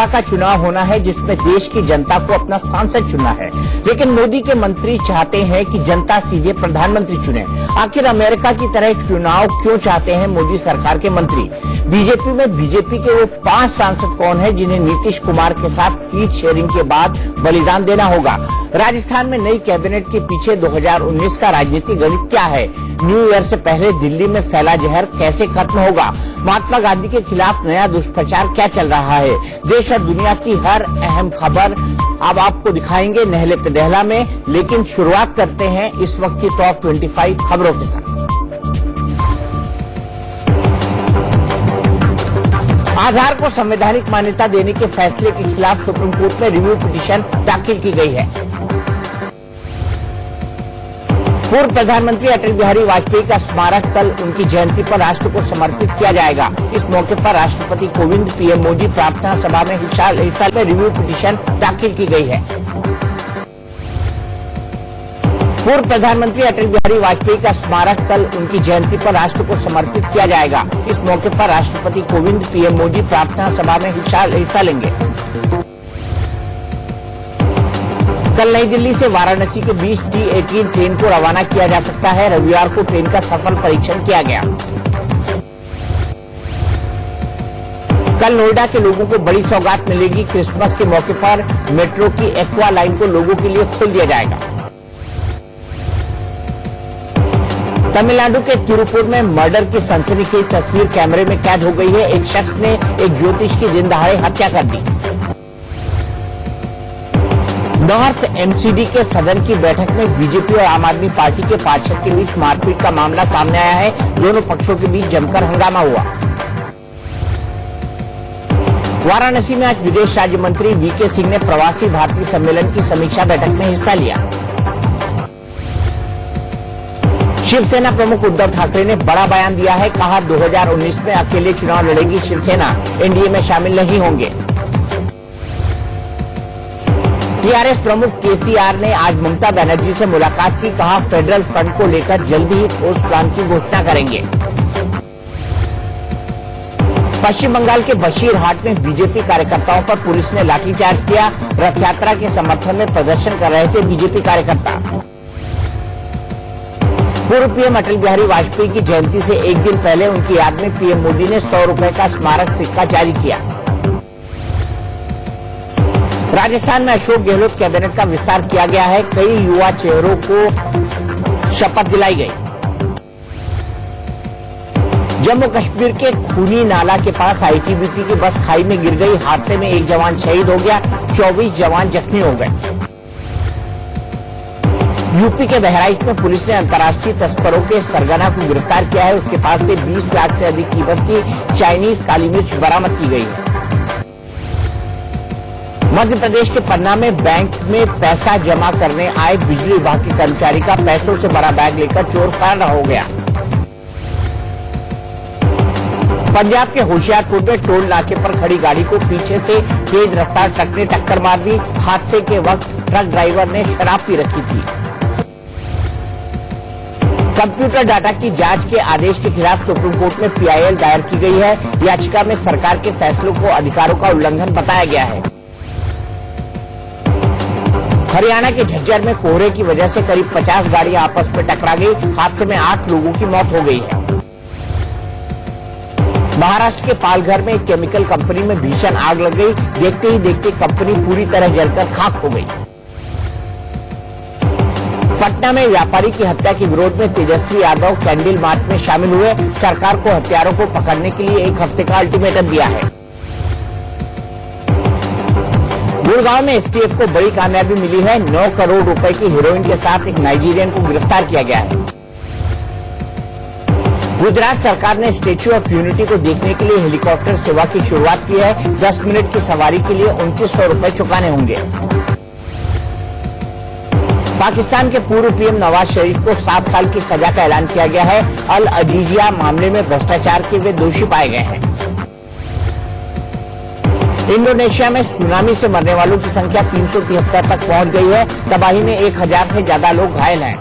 सत्ता का चुनाव होना है जिसमें देश की जनता को अपना सांसद चुनना है, लेकिन मोदी के मंत्री चाहते हैं कि जनता सीधे प्रधानमंत्री चुने। आखिर अमेरिका की तरह चुनाव क्यों चाहते हैं मोदी सरकार के मंत्री? बीजेपी में बीजेपी के वो 5 सांसद कौन है जिन्हें नीतीश कुमार के साथ सीट शेयरिंग के बाद बलिदान देना होगा? राजस्थान में नई कैबिनेट के पीछे 2019 का राजनीतिक गणित क्या है? न्यू ईयर से पहले दिल्ली में फैला जहर कैसे खत्म होगा? महात्मा गांधी के खिलाफ नया दुष्प्रचार क्या चल रहा है? देश और दुनिया की हर अहम खबर अब आपको दिखाएंगे नहले पे दहला में, लेकिन शुरुआत करते हैं इस वक्त की टॉप 25 खबरों के साथ। आधार को संवैधानिक मान्यता देने के फैसले के खिलाफ सुप्रीम कोर्ट में रिव्यू पिटीशन दाखिल की गई है। पूर्व प्रधानमंत्री अटल बिहारी वाजपेयी का स्मारक कल उनकी जयंती पर राष्ट्र को समर्पित किया जाएगा। इस मौके पर राष्ट्रपति कोविंद, पीएम मोदी प्रार्थना सभा में हिस्सा में रिव्यू पिटीशन दाखिल की गई है। पूर्व प्रधानमंत्री अटल बिहारी वाजपेयी का स्मारक कल उनकी जयंती पर राष्ट्र को समर्पित किया जाएगा। इस मौके पर राष्ट्रपति कोविंद, पीएम मोदी प्रार्थना सभा में हिस्सा लेंगे। कल नई दिल्ली से वाराणसी के बीच T18 ट्रेन को रवाना किया जा सकता है। रविवार को ट्रेन का सफल परीक्षण किया गया। कल नोएडा के लोगों को बड़ी सौगात मिलेगी। क्रिसमस के मौके पर मेट्रो की एक्वा लाइन को लोगों के लिए खोल दिया जाएगा। तमिलनाडु के तिरुपुर में मर्डर की सनसनीखेज तस्वीर कैमरे में कैद हो गई है। एक शख्स ने एक ज्योतिष की दिन दहाड़े हत्या कर दी। नॉर्थ एमसीडी के सदन की बैठक में बीजेपी और आम आदमी पार्टी के पार्षद के बीच मारपीट का मामला सामने आया है। दोनों पक्षों के बीच जमकर हंगामा हुआ। वाराणसी में आज विदेश राज्य मंत्री वीके सिंह ने प्रवासी भारतीय सम्मेलन की समीक्षा बैठक में हिस्सा लिया। शिवसेना प्रमुख उद्धव ठाकरे ने बड़ा बयान दिया है। कहा 2019 में अकेले चुनाव लड़ेगी शिवसेना, एनडीए में शामिल नहीं होंगे। टीआरएस प्रमुख केसीआर ने आज ममता बनर्जी से मुलाकात की। कहा फेडरल फंड को लेकर जल्दी ही ठोस प्लान की घोषणा करेंगे। पश्चिम बंगाल के बशीरहाट में बीजेपी कार्यकर्ताओं पर पुलिस ने लाठीचार्ज किया। रथ यात्रा के समर्थन में प्रदर्शन कर रहे थे बीजेपी कार्यकर्ता। पूर्व पीएम अटल बिहारी वाजपेयी की जयंती से एक दिन पहले उनकी याद में पीएम मोदी ने 100 रुपए का स्मारक सिक्का जारी किया। राजस्थान में अशोक गहलोत कैबिनेट का विस्तार किया गया है। कई युवा चेहरों को शपथ दिलाई गई। जम्मू कश्मीर के खूनी नाला के पास आईटीबीपी की बस खाई में गिर गई। हादसे में एक जवान शहीद हो गया, 24 जवान जख्मी हो गए। यूपी के बहराइच में पुलिस ने अंतर्राष्ट्रीय तस्करों के सरगना को गिरफ्तार किया है। उसके पास से 20 लाख से अधिक कीमत की चाइनीज काली मिर्च बरामद की गई है। मध्य प्रदेश के पन्ना में बैंक में पैसा जमा करने आए बिजली विभाग के कर्मचारी का पैसों से भरा बैग लेकर चोर फरार हो गया। पंजाब के होशियारपुर में टोल नाके पर खड़ी गाड़ी को पीछे से तेज रफ्तार ट्रक ने टक्कर मार दी। हादसे के वक्त ट्रक ड्राइवर ने शराब पी रखी थी। कंप्यूटर डाटा की जांच के आदेश के खिलाफ सुप्रीम कोर्ट में पीआईएल दायर की गई है। याचिका में सरकार के फैसलों को अधिकारों का उल्लंघन बताया गया है। हरियाणा के झज्जर में कोहरे की वजह से करीब 50 गाड़ियां आपस में टकरा गई। हादसे में 8 लोगों की मौत हो गई है। महाराष्ट्र के पालघर में एक केमिकल कंपनी में भीषण आग लग गई। देखते ही देखते कंपनी पूरी तरह जलकर खाक हो गई। पटना में व्यापारी की हत्या के विरोध में तेजस्वी यादव कैंडल मार्च में शामिल हुए। सरकार को हत्यारों को पकड़ने के लिए 1 हफ्ते का अल्टीमेटम दिया है। गुड़गांव में एसटीएफ को बड़ी कामयाबी मिली है। 9 करोड़ रुपए की हेरोइन के साथ एक नाइजीरियन को गिरफ्तार किया गया है। गुजरात सरकार ने स्टैच्यू ऑफ यूनिटी को देखने के लिए हेलीकॉप्टर सेवा की शुरुआत की है। 10 मिनट की सवारी के लिए 2900 रुपए चुकाने होंगे। पाकिस्तान के पूर्व पीएम नवाज शरीफ को 7 साल की सजा का ऐलान किया गया है। अल अजीजिया मामले में भ्रष्टाचार के वे दोषी पाए गए हैं। इंडोनेशिया में सुनामी से मरने वालों की संख्या 373 तक पहुंच गई है। तबाही में 1000 से ज्यादा लोग घायल हैं।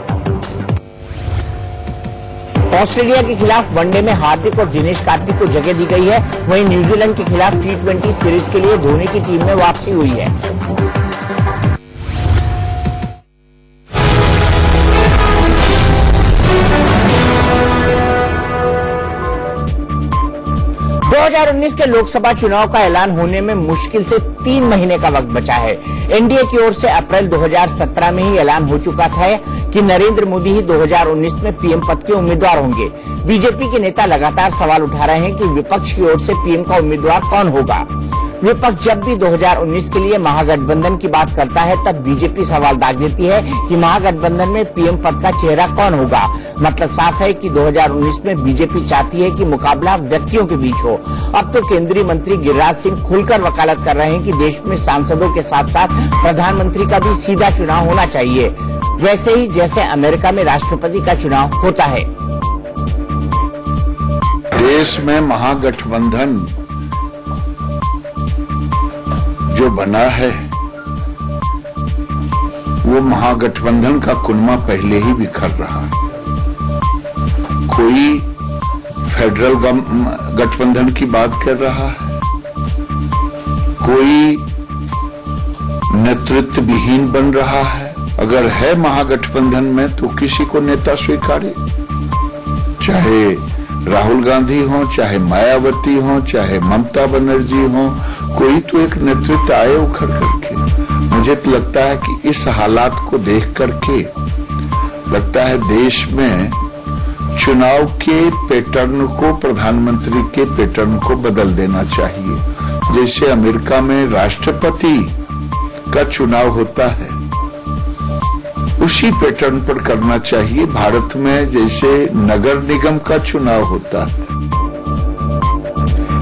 ऑस्ट्रेलिया के खिलाफ वनडे में हार्दिक और दिनेश कार्तिक को जगह दी गई है। वहीं न्यूजीलैंड के खिलाफ T20 सीरीज के लिए धोनी की टीम में वापसी हुई है। के लोकसभा चुनाव का ऐलान होने में मुश्किल से 3 महीने का वक्त बचा है। एनडीए की ओर से अप्रैल 2017 में ही ऐलान हो चुका था कि नरेंद्र मोदी ही 2019 में पीएम पद के उम्मीदवार होंगे। बीजेपी के नेता लगातार सवाल उठा रहे हैं कि विपक्ष की ओर से पीएम का उम्मीदवार कौन होगा। विपक्ष जब भी 2019 के लिए महागठबंधन की बात करता है तब बीजेपी सवाल दाग देती है कि महागठबंधन में पीएम पद का चेहरा कौन होगा। मतलब साफ है कि 2019 में बीजेपी चाहती है कि मुकाबला व्यक्तियों के बीच हो। अब तो केंद्रीय मंत्री गिरिराज सिंह खुलकर वकालत कर रहे हैं कि देश में सांसदों के साथ साथ प्रधानमंत्री का भी सीधा चुनाव होना चाहिए, वैसे ही जैसे अमेरिका में राष्ट्रपति का चुनाव होता है। देश में महागठबंधन जो बना है वो महागठबंधन का कुनबा पहले ही बिखर रहा है। कोई फेडरल गठबंधन की बात कर रहा है, कोई नेतृत्व विहीन बन रहा है। अगर है महागठबंधन में तो किसी को नेता स्वीकारे, चाहे राहुल गांधी हो, चाहे मायावती हो, चाहे ममता बनर्जी हो, कोई तो एक नेतृत्व आए उखड़ करके। मुझे तो लगता है कि इस हालात को देख करके लगता है देश में चुनाव के पैटर्न को, प्रधानमंत्री के पैटर्न को बदल देना चाहिए। जैसे अमेरिका में राष्ट्रपति का चुनाव होता है उसी पैटर्न पर करना चाहिए। भारत में जैसे नगर निगम का चुनाव होता है।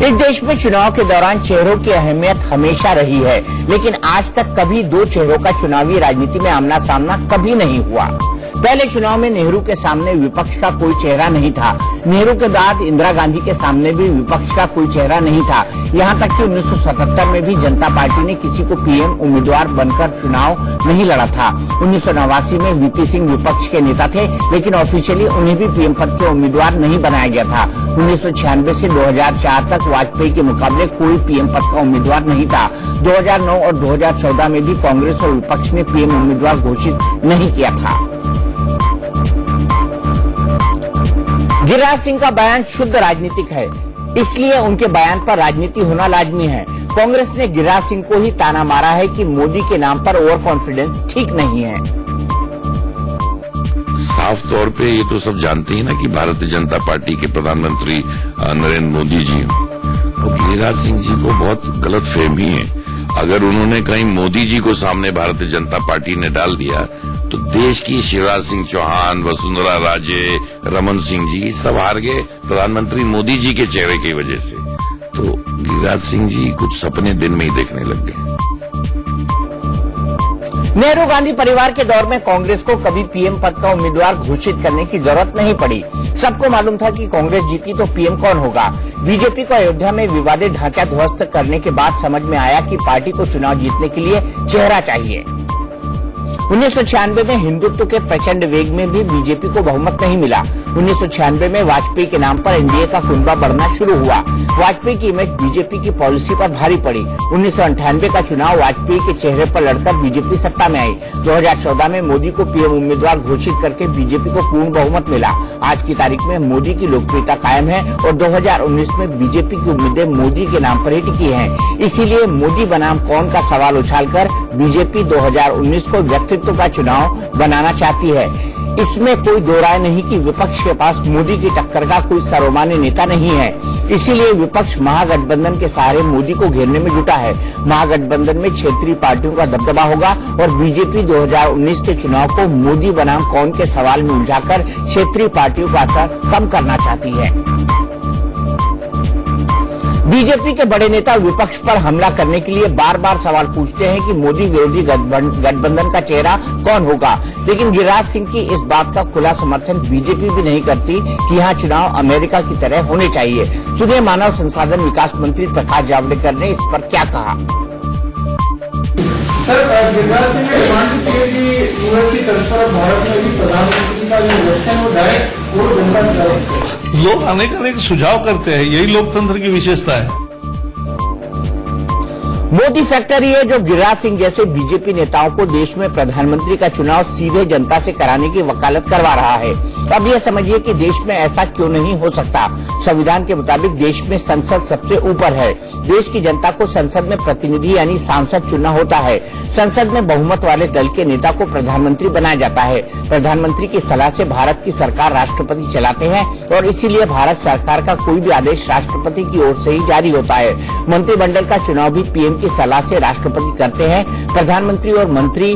इस देश में चुनाव के दौरान चेहरों की अहमियत हमेशा रही है, लेकिन आज तक कभी 2 चेहरों का चुनावी राजनीति में आमना सामना कभी नहीं हुआ। पहले चुनाव में नेहरू के सामने विपक्ष का कोई चेहरा नहीं था। नेहरू के बाद इंदिरा गांधी के सामने भी विपक्ष का कोई चेहरा नहीं था। यहाँ तक कि 1977 में भी जनता पार्टी ने किसी को पीएम उम्मीदवार बनकर चुनाव नहीं लड़ा था। 1989 में वीपी सिंह विपक्ष के नेता थे, लेकिन ऑफिशियली उन्हें भी पीएम पद के उम्मीदवार नहीं बनाया गया था। 1996 से 2004 तक वाजपेयी के मुकाबले कोई पीएम पद का उम्मीदवार नहीं था। 2009 और 2014 में भी कांग्रेस और विपक्ष ने पीएम उम्मीदवार घोषित नहीं किया था। गिरिराज सिंह का बयान शुद्ध राजनीतिक है, इसलिए उनके बयान पर राजनीति होना लाजमी है। कांग्रेस ने गिरिराज सिंह को ही ताना मारा है कि मोदी के नाम पर ओवर कॉन्फिडेंस ठीक नहीं है। साफ तौर पे ये तो सब जानते हैं ना कि भारतीय जनता पार्टी के प्रधानमंत्री नरेंद्र मोदी जी और गिरिराज सिंह जी को बहुत गलत फहमी है। अगर उन्होंने कहीं मोदी जी को सामने भारतीय जनता पार्टी ने डाल दिया तो देश की शिवराज सिंह चौहान, वसुंधरा राजे, रमन सिंह जी सब हार गए प्रधानमंत्री मोदी जी के चेहरे की वजह से। तो गिरिराज सिंह जी कुछ सपने दिन में ही देखने लग गए। नेहरू गांधी परिवार के दौर में कांग्रेस को कभी पीएम पद का उम्मीदवार घोषित करने की जरूरत नहीं पड़ी। सबको मालूम था कि कांग्रेस जीती तो पीएम कौन होगा। बीजेपी को अयोध्या में विवादित ढांचा ध्वस्त करने के बाद समझ में आया कि पार्टी को चुनाव जीतने के लिए चेहरा चाहिए। 1996 में हिंदुत्व के प्रचंड वेग में भी बीजेपी को बहुमत नहीं मिला। 1996 में वाजपेयी के नाम पर एनडीए का कुनबा बढ़ना शुरू हुआ। वाजपेयी की इमेज बीजेपी की पॉलिसी पर भारी पड़ी। 1998 का चुनाव वाजपेयी के चेहरे पर लड़कर बीजेपी सत्ता में आई। 2014 में मोदी को पीएम उम्मीदवार घोषित करके बीजेपी को पूर्ण बहुमत मिला। आज की तारीख में मोदी की लोकप्रियता कायम है और 2019 में बीजेपी की उम्मीदें मोदी के नाम पर ही टिकी हैं। इसीलिए मोदी बनाम कौन का सवाल उछालकर बीजेपी 2019 को व्यक्तित्व का चुनाव बनाना चाहती है। इसमें कोई दो राय नहीं कि विपक्ष के पास मोदी की टक्कर का कोई सर्वमान्य नेता नहीं है। इसीलिए विपक्ष महागठबंधन के सहारे मोदी को घेरने में जुटा है। महागठबंधन में क्षेत्रीय पार्टियों का दबदबा होगा और बीजेपी 2019 के चुनाव को मोदी बनाम कौन के सवाल में उलझाकर क्षेत्रीय पार्टियों का असर कम करना चाहती है। बीजेपी के बड़े नेता विपक्ष पर हमला करने के लिए बार बार सवाल पूछते हैं कि मोदी विरोधी गठबंधन का चेहरा कौन होगा, लेकिन गिरिराज सिंह की इस बात का खुला समर्थन बीजेपी भी नहीं करती कि यहाँ चुनाव अमेरिका की तरह होने चाहिए। सुनिए मानव संसाधन विकास मंत्री प्रकाश जावड़ेकर ने इस पर क्या कहा। सर, गिरिराज सिंह ने डिमांड की कि यूएस की तरफ भारत में भी प्रधानमंत्री का जो इलेक्शन वो डायरेक्ट वो जनता करे। लोग आने का एक सुझाव करते हैं, यही लोकतंत्र की विशेषता है। मोदी फैक्टर ये जो गिरिराज सिंह जैसे बीजेपी नेताओं को देश में प्रधानमंत्री का चुनाव सीधे जनता से कराने की वकालत करवा रहा है। अब यह समझिए कि देश में ऐसा क्यों नहीं हो सकता। संविधान के मुताबिक देश में संसद सबसे ऊपर है। देश की जनता को संसद में प्रतिनिधि यानी सांसद चुनना होता है। संसद में बहुमत वाले दल के नेता को प्रधानमंत्री बनाया जाता है। प्रधानमंत्री की सलाह से भारत की सरकार राष्ट्रपति चलाते हैं और इसीलिए भारत सरकार का कोई भी आदेश राष्ट्रपति की ओर से ही जारी होता है। मंत्रिमंडल का चुनाव भी पीएम की सलाह से राष्ट्रपति करते हैं। प्रधानमंत्री और मंत्री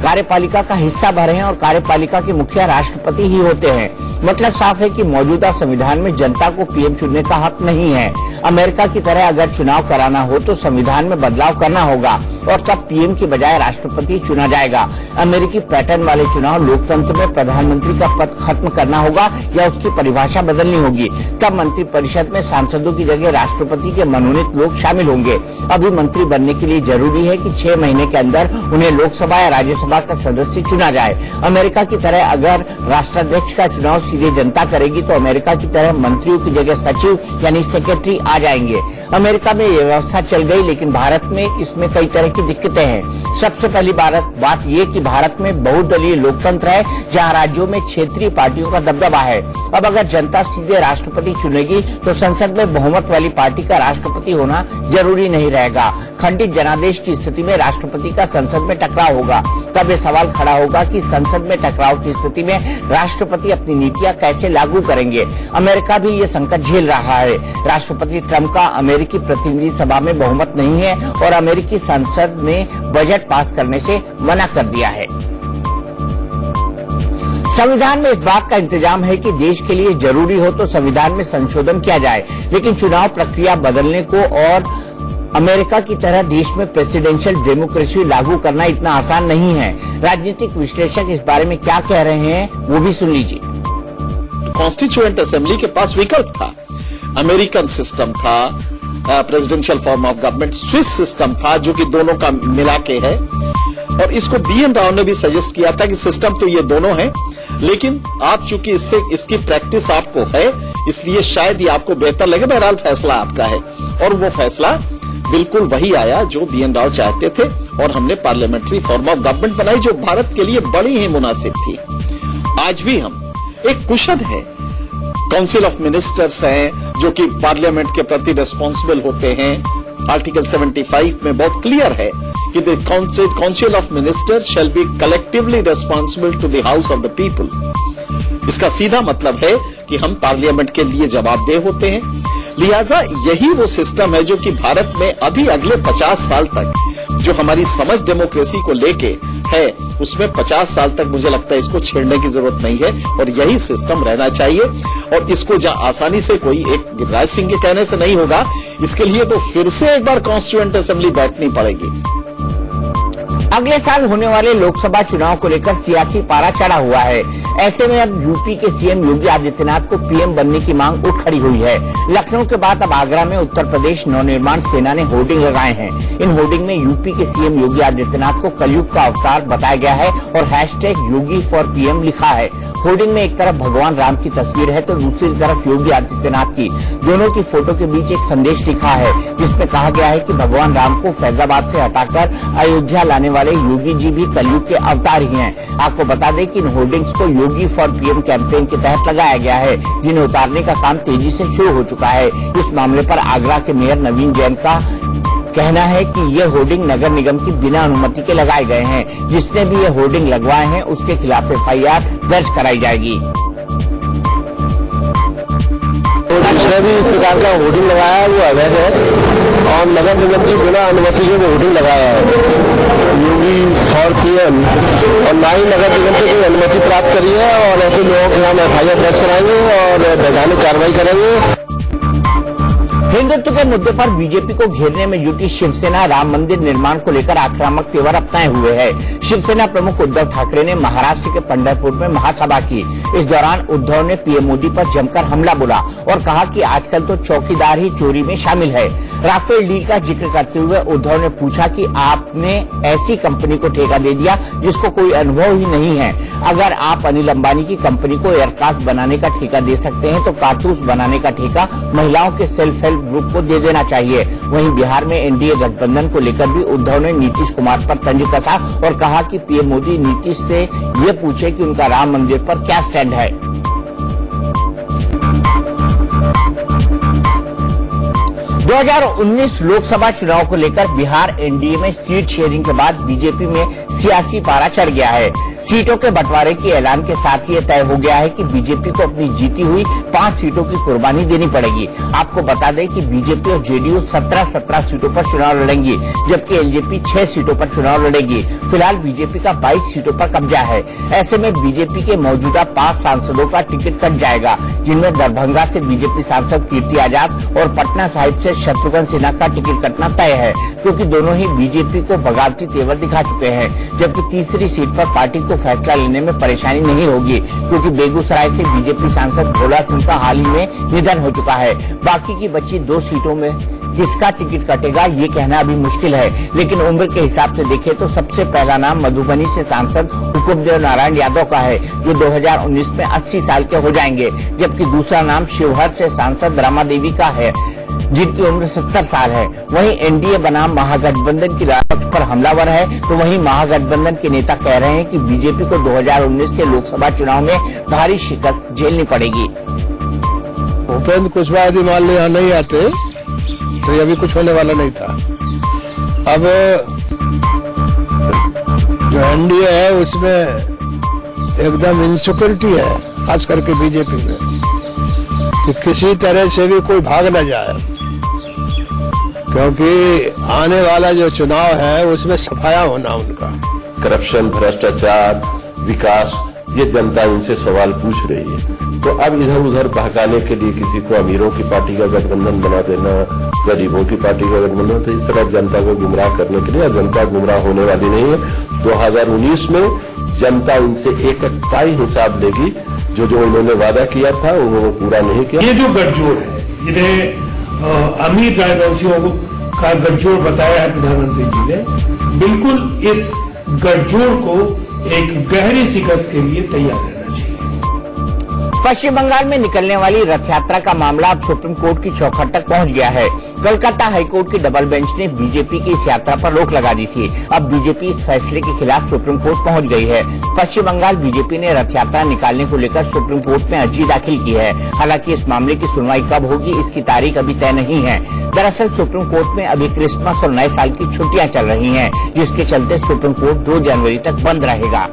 कार्यपालिका का हिस्सा भरे हैं और कार्यपालिका के मुखिया राष्ट्रपति ही होते हैं। मतलब साफ है कि मौजूदा संविधान में जनता को पीएम चुनने का हक नहीं है। अमेरिका की तरह अगर चुनाव कराना हो तो संविधान में बदलाव करना होगा और तब पीएम की बजाय राष्ट्रपति चुना जाएगा। अमेरिकी पैटर्न वाले चुनाव लोकतंत्र में प्रधानमंत्री का पद खत्म करना होगा या उसकी परिभाषा बदलनी होगी। तब मंत्रिपरिषद में सांसदों की जगह राष्ट्रपति के मनोनीत लोग शामिल होंगे। अभी मंत्री बनने के लिए जरूरी है कि 6 महीने के अंदर उन्हें लोकसभा या राज्यसभा का सदस्य चुना जाए। अमेरिका की तरह अगर राष्ट्राध्यक्ष का चुनाव सीधे जनता करेगी तो अमेरिका की तरह मंत्रियों की जगह सचिव यानी सेक्रेटरी आ जाएंगे। अमेरिका में ये व्यवस्था चल गई, लेकिन भारत में इसमें कई तरह की दिक्कतें हैं। सबसे पहली बात ये कि भारत में बहुदलीय लोकतंत्र है, जहां राज्यों में क्षेत्रीय पार्टियों का दबदबा है। अब अगर जनता सीधे राष्ट्रपति चुनेगी तो संसद में बहुमत वाली पार्टी का राष्ट्रपति होना जरूरी नहीं रहेगा। खंडित जनादेश की स्थिति में राष्ट्रपति का संसद में टकराव होगा। तब ये सवाल खड़ा होगा कि संसद में टकराव की स्थिति में राष्ट्रपति अपनी नीतियां कैसे लागू करेंगे। अमेरिका भी ये संकट झेल रहा है। राष्ट्रपति ट्रंप का अमेरिकी प्रतिनिधि सभा में बहुमत नहीं है और अमेरिकी संसद ने बजट पास करने से मना कर दिया है। संविधान में इस बात का इंतजाम है कि देश के लिए जरूरी हो तो संविधान में संशोधन किया जाए, लेकिन चुनाव प्रक्रिया बदलने को और अमेरिका की तरह देश में प्रेसिडेंशियल डेमोक्रेसी लागू करना इतना आसान नहीं है। राजनीतिक विश्लेषक इस बारे में क्या कह रहे हैं वो भी सुन लीजिए। कॉन्स्टिट्यूएंट असेंबली के पास विकल्प था। अमेरिकन सिस्टम था, presidential form of government, Swiss system था जो कि दोनों का मिला के है। और इसको बीएन राव ने भी सजेस्ट किया था कि सिस्टम तो ये दोनों है, लेकिन आप चूंकि इसकी प्रैक्टिस आपको है इसलिए शायद ये आपको बेहतर लगे। बहरहाल फैसला आपका है और वो फैसला बिल्कुल वही आया जो बीएन राव चाहते थे और हमने पार्लियामेंट्री फॉर्म ऑफ गवर्नमेंट बनाई जो भारत के लिए बड़ी ही मुनासिब थी। आज भी हम एक कुशल है, काउंसिल ऑफ मिनिस्टर्स हैं जो कि पार्लियामेंट के प्रति रिस्पॉन्सिबल होते हैं। आर्टिकल 75 में बहुत क्लियर है कि the council of ministers shall be collectively responsible to the house of the people. इसका सीधा मतलब है कि हम पार्लियामेंट के लिए जवाबदेह होते हैं। लिहाजा यही वो सिस्टम है जो कि भारत में अभी अगले 50 साल तक जो हमारी समझ डेमोक्रेसी को लेके है उसमें 50 साल तक मुझे लगता है इसको छेड़ने की जरूरत नहीं है और यही सिस्टम रहना चाहिए। और इसको जहां आसानी से कोई एक गिरिराज सिंह के कहने से नहीं होगा, इसके लिए तो फिर से एक बार कॉन्स्टिट्यूएंट असेंबली बैठनी पड़ेगी। अगले साल होने वाले लोकसभा चुनाव को लेकर सियासी पारा चढ़ा हुआ है। ऐसे में अब यूपी के सीएम योगी आदित्यनाथ को पीएम बनने की मांग उठ खड़ी हुई है। लखनऊ के बाद अब आगरा में उत्तर प्रदेश नवनिर्माण सेना ने होर्डिंग लगाए हैं। इन होर्डिंग में यूपी के सीएम योगी आदित्यनाथ को कलयुग का अवतार बताया गया है और हैशटैग योगी फॉर पीएम लिखा है। होर्डिंग में एक तरफ भगवान राम की तस्वीर है तो दूसरी तरफ योगी आदित्यनाथ की। दोनों की फोटो के बीच एक संदेश लिखा है जिसमें कहा गया है कि भगवान राम को फैजाबाद से हटाकर अयोध्या लाने वाले योगी जी भी कलयुग के अवतार ही हैं। आपको बता दें कि इन होर्डिंग्स को योगी फॉर पीएम कैंपेन के तहत लगाया गया है, जिन्हें उतारने का काम तेजी से शुरू हो चुका है। इस मामले पर आगरा के मेयर नवीन जैन का कहना है कि ये होर्डिंग नगर निगम की बिना अनुमति के लगाए गए हैं। जिसने भी ये होर्डिंग लगवाए हैं उसके खिलाफ एफआईआर दर्ज कराई जाएगी। तो जिसने भी इस प्रकार का होर्डिंग लगाया है वो अवैध है और नगर निगम की बिना अनुमति के वो होर्डिंग लगाया है योगी फॉर पीएम और ना ही नगर निगम से कोई अनुमति प्राप्त करी है। और ऐसे लोगों के नाम एफआईआर दर्ज कराएंगे और वैधानिक कार्रवाई करेंगे। हिंदुत्व के मुद्दे पर बीजेपी को घेरने में जुटी शिवसेना राम मंदिर निर्माण को लेकर आक्रामक तेवर अपनाए हुए है। शिवसेना प्रमुख उद्धव ठाकरे ने महाराष्ट्र के पंढरपुर में महासभा की। इस दौरान उद्धव ने पीएम मोदी पर जमकर हमला बोला और कहा कि आजकल तो चौकीदार ही चोरी में शामिल है। राफेल डील का जिक्र करते हुए उद्धव ने पूछा कि आपने ऐसी कंपनी को ठेका दे दिया जिसको कोई अनुभव ही नहीं है। अगर आप अनिल अंबानी की कंपनी को एयरक्राफ्ट बनाने का ठेका दे सकते हैं तो कारतूस बनाने का ठेका महिलाओं के सेल्फ हेल्प ग्रुप को दे देना चाहिए। वहीं बिहार में एनडीए गठबंधन को लेकर भी उद्धव ने नीतीश कुमार पर तंज कसा और कहा कि पीएम मोदी नीतीश से ये पूछे कि उनका राम मंदिर पर क्या स्टैंड है। 2019 लोकसभा चुनाव को लेकर बिहार एनडीए में सीट शेयरिंग के बाद बीजेपी में सियासी पारा चढ़ गया है। सीटों के बंटवारे के ऐलान के साथ ये तय हो गया है कि बीजेपी को अपनी जीती हुई 5 सीटों की कुर्बानी देनी पड़ेगी। आपको बता दें कि बीजेपी और जेडीयू 17 सीटों पर चुनाव लड़ेंगी, जबकि एलजेपी 6 सीटों पर चुनाव लड़ेगी। फिलहाल बीजेपी का 22 सीटों पर कब्जा है। ऐसे में बीजेपी के मौजूदा 5 सांसदों का टिकट कट जाएगा, जिनमें दरभंगा से बीजेपी सांसद कीर्ति आजाद और पटना साहिब से शत्रुघ्न सिन्हा का टिकट कटना तय है, क्योंकि दोनों ही बीजेपी को बगावती तेवर दिखा चुके हैं। जबकि तीसरी सीट पर पार्टी को फैसला लेने में परेशानी नहीं होगी, क्योंकि बेगूसराय से बीजेपी सांसद भोला सिंह का हाल ही में निधन हो चुका है। बाकी की बची 2 सीटों में किसका टिकट कटेगा ये कहना अभी मुश्किल है, लेकिन उम्र के हिसाब से देखें तो सबसे पहला नाम मधुबनी से सांसद हुकुमदेव नारायण यादव का है, जो 2019 में 80 साल के हो जाएंगे। जबकि दूसरा नाम शिवहर से सांसद रमा देवी का है, जिनकी उम्र 70 साल है। वहीं एनडीए बनाम महागठबंधन की राजपक्ष पर हमलावर है, तो वहीं महागठबंधन के नेता कह रहे हैं कि बीजेपी को 2019 के लोकसभा चुनाव में भारी शिकस्त झेलनी पड़ेगी। उपेंद्र कुशवाहा यदि मान लो यहाँ नहीं आते तो ये अभी कुछ होने वाला नहीं था। अब जो एनडीए है उसमें एकदम इनसिक्योरिटी है, खास करके बीजेपी में, कि किसी तरह से भी कोई भाग न जाए, क्योंकि आने वाला जो चुनाव है उसमें सफाया होना उनका। करप्शन, भ्रष्टाचार, विकास, ये जनता इनसे सवाल पूछ रही है। तो अब इधर उधर बहकाने के लिए किसी को अमीरों की पार्टी का गठबंधन बना देना, गरीबों की पार्टी का गठबंधन, तो इस तरह जनता को गुमराह करने के लिए, जनता गुमराह होने वाली नहीं है। 2019 में जनता इनसे एक पाई हिसाब लेगी। जो इन्होंने वादा किया था उन्होंने पूरा नहीं किया। ये जो गठजोड़ है, जिन्हें अमीर राजवंशियों का गठजोड़ बताया है प्रधानमंत्री जी ने, बिल्कुल इस गठजोड़ को एक गहरी शिकस्त के लिए तैयार रहना चाहिए। पश्चिम बंगाल में निकलने वाली रथ यात्रा का मामला अब सुप्रीम कोर्ट की चौखट तक पहुंच गया है। कोलकाता हाईकोर्ट की डबल बेंच ने बीजेपी की इस यात्रा पर रोक लगा दी थी। अब बीजेपी इस फैसले के खिलाफ सुप्रीम कोर्ट पहुंच गई है। पश्चिम बंगाल बीजेपी ने रथ यात्रा निकालने को लेकर सुप्रीम कोर्ट में अर्जी दाखिल की है। हालांकि इस मामले की सुनवाई कब होगी इसकी तारीख अभी तय नहीं है। दरअसल सुप्रीम कोर्ट में अभी क्रिसमस और नए साल की छुट्टियां चल रही हैं, जिसके चलते सुप्रीम कोर्ट 2 जनवरी तक बंद रहेगा।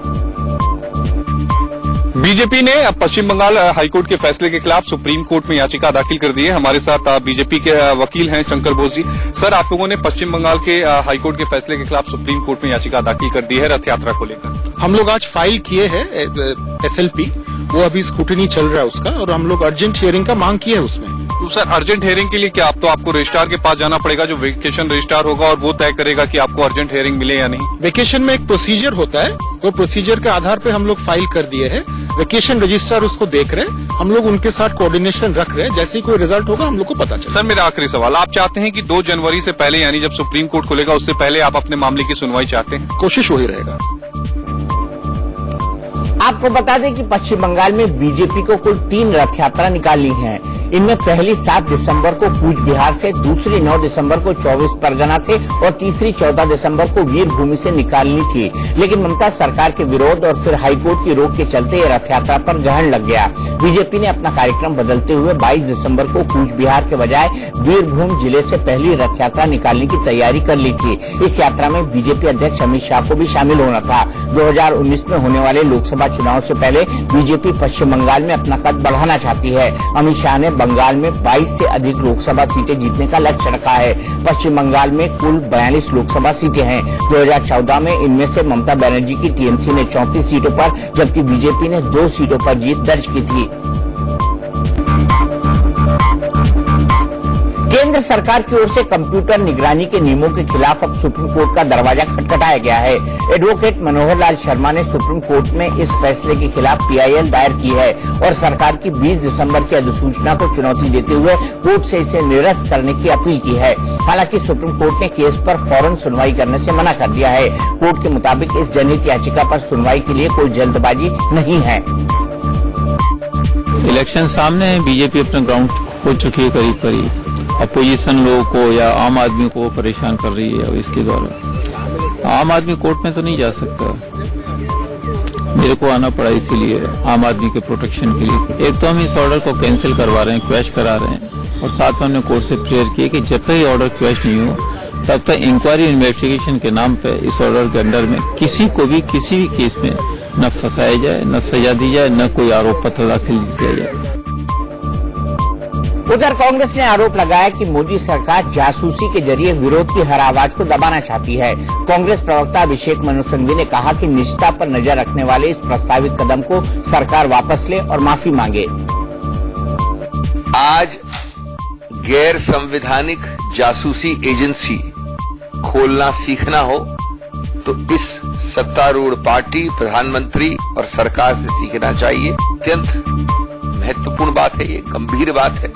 बीजेपी ने अब पश्चिम बंगाल हाईकोर्ट के फैसले के खिलाफ सुप्रीम कोर्ट में याचिका दाखिल कर दी है। हमारे साथ बीजेपी के वकील हैं शंकर बोस जी। सर, आप लोगों ने पश्चिम बंगाल के हाईकोर्ट के फैसले के खिलाफ सुप्रीम कोर्ट में याचिका दाखिल कर दी है रथ यात्रा को लेकर। हम लोग आज फाइल किए हैं एसएलपी, वो अभी स्क्रूटनी चल रहा है उसका, और हम लोग अर्जेंट हियरिंग का मांग किए है उसमें। तो सर, अर्जेंट हियरिंग के लिए क्या अब तो आपको रजिस्ट्रार के पास जाना पड़ेगा, जो वेकेशन रजिस्ट्रार होगा, और वो तय करेगा कि आपको अर्जेंट हियरिंग मिले या नहीं? वेकेशन में एक प्रोसीजर होता है, वो प्रोसीजर के आधार पे हम लोग फाइल कर दिए हैं। वेकेशन रजिस्ट्रार उसको देख रहे हैं, हम लोग उनके साथ कोऑर्डिनेशन रख रहे हैं। जैसे ही कोई रिजल्ट होगा हम लोग को पता चलेगा। सर, मेरा आखिरी सवाल, आप चाहते हैं कि 2 जनवरी से पहले, यानी जब सुप्रीम कोर्ट खुलेगा उससे पहले आप अपने मामले की सुनवाई चाहते हैं? कोशिश वही रहेगा। आपको बता दें कि पश्चिम बंगाल में बीजेपी को कुल 3 रथ यात्रा निकालनी है। इनमें पहली 7 दिसंबर को कूच बिहार से, दूसरी 9 दिसंबर को 24 परगना से और तीसरी 14 दिसंबर को वीरभूमि से निकालनी थी। लेकिन ममता सरकार के विरोध और फिर हाईकोर्ट की रोक के चलते ये रथ यात्रा पर ग्रहण लग गया। बीजेपी ने अपना कार्यक्रम बदलते हुए 22 दिसंबर को कूच बिहार के बजाय वीरभूम जिले से पहली रथ यात्रा निकालने की तैयारी कर ली थी। इस यात्रा में बीजेपी अध्यक्ष अमित शाह को भी शामिल होना था। 2019 में होने वाले लोकसभा चुनाव से पहले बीजेपी पश्चिम बंगाल में अपना कद बढ़ाना चाहती है। अमित शाह ने बंगाल में 22 से अधिक लोकसभा सीटें जीतने का लक्ष्य रखा है। पश्चिम बंगाल में कुल 42 लोकसभा सीटें हैं। 2014 में इनमें से ममता बनर्जी की टीएमसी ने 34 सीटों पर, जबकि बीजेपी ने 2 सीटों पर जीत दर्ज की थी। केंद्र सरकार की ओर से कंप्यूटर निगरानी के नियमों के खिलाफ अब सुप्रीम कोर्ट का दरवाजा खटखटाया गया है। एडवोकेट मनोहर लाल शर्मा ने सुप्रीम कोर्ट में इस फैसले के खिलाफ PIL दायर की है और सरकार की 20 दिसंबर की अधिसूचना को चुनौती देते हुए कोर्ट से इसे निरस्त करने की अपील की है। हालांकि सुप्रीम कोर्ट ने केस पर फौरन सुनवाई करने से मना कर दिया है। कोर्ट के मुताबिक इस जनहित याचिका पर सुनवाई के लिए कोई जल्दबाजी नहीं है। इलेक्शन सामने है, बीजेपी अपना ग्राउंड खो चुकी है करीब। अपोजिशन लोगों को या आम आदमी को परेशान कर रही है। अब इसके द्वारा आम आदमी कोर्ट में तो नहीं जा सकता, मेरे को आना पड़ा इसीलिए आम आदमी के प्रोटेक्शन के लिए। एक तो हम इस ऑर्डर को कैंसिल करवा रहे हैं, क्वैश करा रहे हैं, और साथ में हमने कोर्ट से प्रेयर की कि जब तक ये ऑर्डर क्वैश नहीं हो तब तक इंक्वायरी इन्वेस्टिगेशन के नाम पे इस ऑर्डर के अंडर में किसी को भी किसी भी केस में न फंसाया जाए, न सजा दी जाए, न कोई आरोप पत्र दाखिल किया जाए। उधर कांग्रेस ने आरोप लगाया कि मोदी सरकार जासूसी के जरिए विरोध की हर आवाज को दबाना चाहती है। कांग्रेस प्रवक्ता अभिषेक मनु सिंघवी ने कहा कि निजता पर नजर रखने वाले इस प्रस्तावित कदम को सरकार वापस ले और माफी मांगे। आज गैर संवैधानिक जासूसी एजेंसी खोलना सीखना हो तो इस सत्तारूढ़ पार्टी, प्रधानमंत्री और सरकार से सीखना चाहिए। अत्यंत महत्वपूर्ण बात है, ये गंभीर बात है,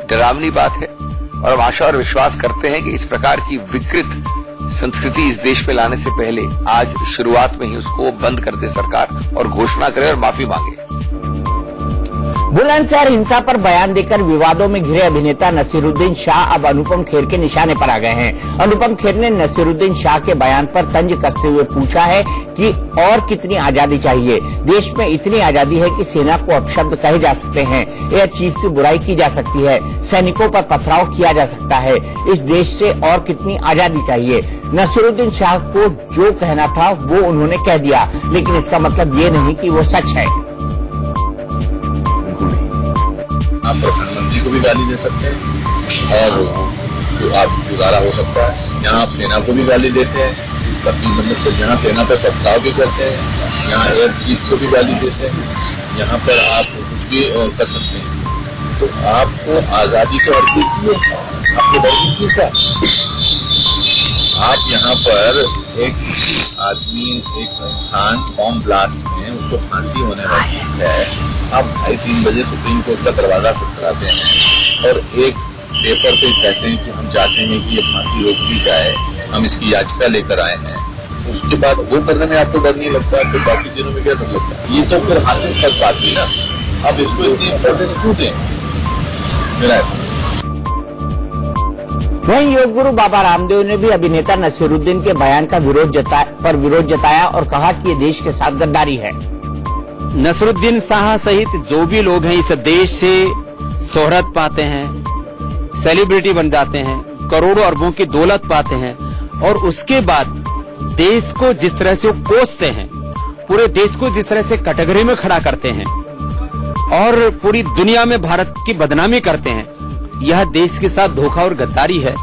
डरावनी बात है, और हम आशा और विश्वास करते हैं कि इस प्रकार की विकृत संस्कृति इस देश में लाने से पहले आज शुरुआत में ही उसको बंद कर दे सरकार और घोषणा करे और माफी मांगे। बुलंदशहर हिंसा पर बयान देकर विवादों में घिरे अभिनेता नसीरुद्दीन शाह अब अनुपम खेर के निशाने पर आ गए हैं। अनुपम खेर ने नसीरुद्दीन शाह के बयान पर तंज कसते हुए पूछा है कि और कितनी आजादी चाहिए। देश में इतनी आजादी है कि सेना को अपशब्द कहे जा सकते हैं, एयर चीफ की बुराई की जा सकती है, सैनिकों पर पथराव किया जा सकता है। इस देश से और कितनी आजादी चाहिए। नसीरुद्दीन शाह को जो कहना था वो उन्होंने कह दिया, लेकिन इसका मतलब ये नहीं कि वो सच है। आप प्रधानमंत्री को भी गाली दे सकते हैं और आप गुजारा हो सकता है। यहाँ आप सेना को भी गाली देते हैं, इसका मतलब तो यहाँ सेना पर पथराव भी करते हैं, यहाँ एयर चीफ को भी गाली देते हैं, यहाँ पर आप कुछ भी कर सकते हैं। तो आपको आजादी तो हर चीज की है, आपको डर किस चीज का? आप यहाँ पर एक आदमी, एक इंसान बॉम्ब ब्लास्ट में उसको फांसी होने वाली है, आप 2:30 बजे सुप्रीम कोर्ट का दरवाजा खटखटाते हैं और एक पेपर पे कहते हैं कि हम चाहते हैं कि ये फांसी रोक दी जाए, हम इसकी याचिका लेकर आए हैं। उसके बाद वो करने में आपको डर नहीं लगता, तो बाकी दिनों में क्या डर लगता है? ये तो फिर हास्यास्पद बात थी ना, अब इसको इतनी इम्पोर्टेंस क्यों दें? मेरा ऐसा। वहीं योग गुरु बाबा रामदेव ने भी अभिनेता नसीरुद्दीन के बयान का विरोध जताया और कहा कि ये देश के साथ गद्दारी है। नसीरुद्दीन शाह सहित जो भी लोग हैं इस देश से शोहरत पाते हैं, सेलिब्रिटी बन जाते हैं, करोड़ों अरबों की दौलत पाते हैं और उसके बाद देश को जिस तरह से वो कोसते हैं, पूरे देश को जिस तरह से कैटेगरी में खड़ा करते हैं और पूरी दुनिया में भारत की बदनामी करते हैं, यह देश के साथ धोखा और गद्दारी है।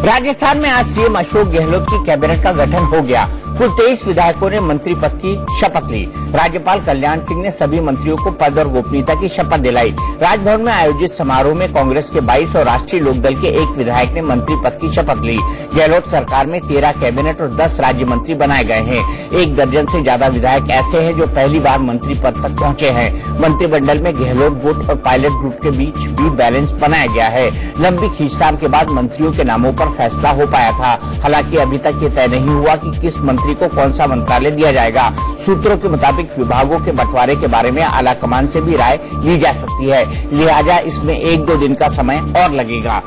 राजस्थान में आज सीएम अशोक गहलोत की कैबिनेट का गठन हो गया। कुल 23 विधायकों ने मंत्री पद की शपथ ली। राज्यपाल कल्याण सिंह ने सभी मंत्रियों को पद और गोपनीयता की शपथ दिलाई। राजभवन में आयोजित समारोह में कांग्रेस के 22 और राष्ट्रीय लोकदल के 1 विधायक ने मंत्री पद की शपथ ली। गहलोत सरकार में 13 कैबिनेट और 10 राज्य मंत्री बनाए गए हैं। 1 दर्जन से ज्यादा विधायक ऐसे हैं जो पहली बार मंत्री पद तक पहुंचे हैं। मंत्रिमंडल में गहलोत गुट और पायलट ग्रुप के बीच भी बैलेंस बनाया गया है। लंबी खींचतान के बाद मंत्रियों के नामों पर फैसला हो पाया था। हालांकि अभी तक ये तय नहीं हुआ कि किस मंत्री को कौन सा मंत्रालय दिया जाएगा। सूत्रों के मुताबिक विभागों के बंटवारे के बारे में आला कमान से भी राय ली जा सकती है, लिहाजा इसमें 1-2 दिन का समय और लगेगा।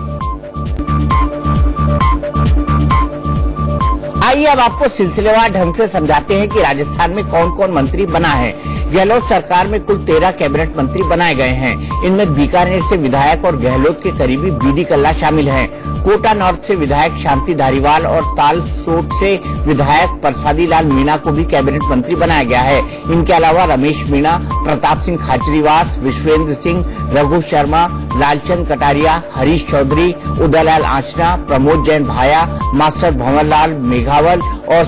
आइए अब आपको सिलसिलेवार ढंग से समझाते हैं कि राजस्थान में कौन कौन मंत्री बना है। गहलोत सरकार में कुल 13 कैबिनेट मंत्री बनाए गए हैं। इनमें बीकानेर से विधायक और गहलोत के करीबी बीडी कल्ला शामिल हैं। कोटा नॉर्थ से विधायक शांति धारीवाल और तालसोट से विधायक प्रसादी लाल मीणा को भी कैबिनेट मंत्री बनाया गया है। इनके अलावा रमेश मीणा, प्रताप सिंह खाचरीवास, विश्वेंद्र सिंह, रघु शर्मा, लालचंद कटारिया, हरीश चौधरी, उदयलाल आंचना, प्रमोद जैन भाया, मास्टर भंवर लाल मेघावल और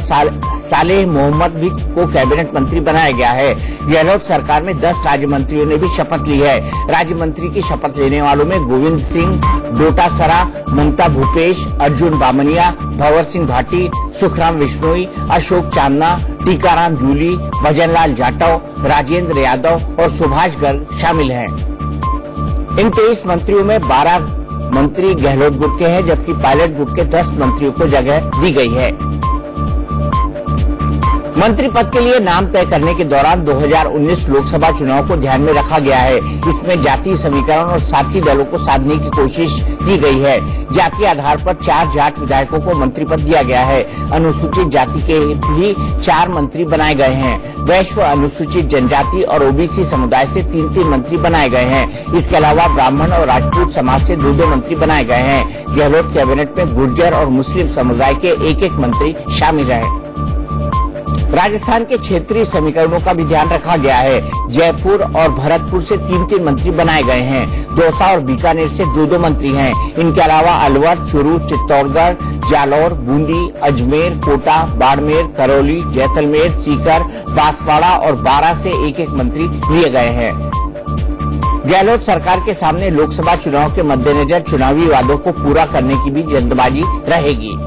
सालेह मोहम्मद भी को कैबिनेट मंत्री बनाया गया है। गहलोत सरकार में 10 राज्य मंत्रियों ने भी शपथ ली है। राज्य मंत्री की शपथ लेने वालों में गोविंद सिंह डोटासरा, ममता भूपेश, अर्जुन बामनिया, भंवर सिंह भाटी, सुखराम विश्नोई, अशोक चांदना, टीकाराम जूली, भजनलाल जाटव, राजेंद्र यादव और सुभाष गर्ग शामिल हैं। इन 23 मंत्रियों में 12 मंत्री गहलोत गुट के हैं, जबकि पायलट गुट के 10 मंत्रियों को जगह दी गई है। मंत्री पद के लिए नाम तय करने के दौरान 2019 लोकसभा चुनाव को ध्यान में रखा गया है। इसमें जातीय समीकरण और साथी दलों को साधने की कोशिश की गई है। जातीय आधार पर 4 जाट विधायकों को मंत्री पद दिया गया है। अनुसूचित जाति के भी 4 मंत्री बनाए गए हैं। वैश्व, अनुसूचित जनजाति और ओबीसी समुदाय से 3-3 मंत्री बनाए गए हैं। इसके अलावा ब्राह्मण और राजपूत समाज से 2-2 मंत्री बनाए गए हैं। गहलोत कैबिनेट में गुर्जर और मुस्लिम समुदाय के 1-1 मंत्री शामिल हैं। राजस्थान के क्षेत्रीय समीकरणों का भी ध्यान रखा गया है। जयपुर और भरतपुर से 3-3 मंत्री बनाए गए हैं। दौसा और बीकानेर से 2-2 मंत्री हैं। इनके अलावा अलवर, चूरू, चित्तौड़गढ़, जालौर, बूंदी, अजमेर, कोटा, बाड़मेर, करौली, जैसलमेर, सीकर, बांसवाड़ा और बारां से 1-1 मंत्री लिए गए हैं। गहलोत सरकार के सामने लोकसभा चुनाव के मद्देनजर चुनावी वादों को पूरा करने की भी जल्दबाजी रहेगी।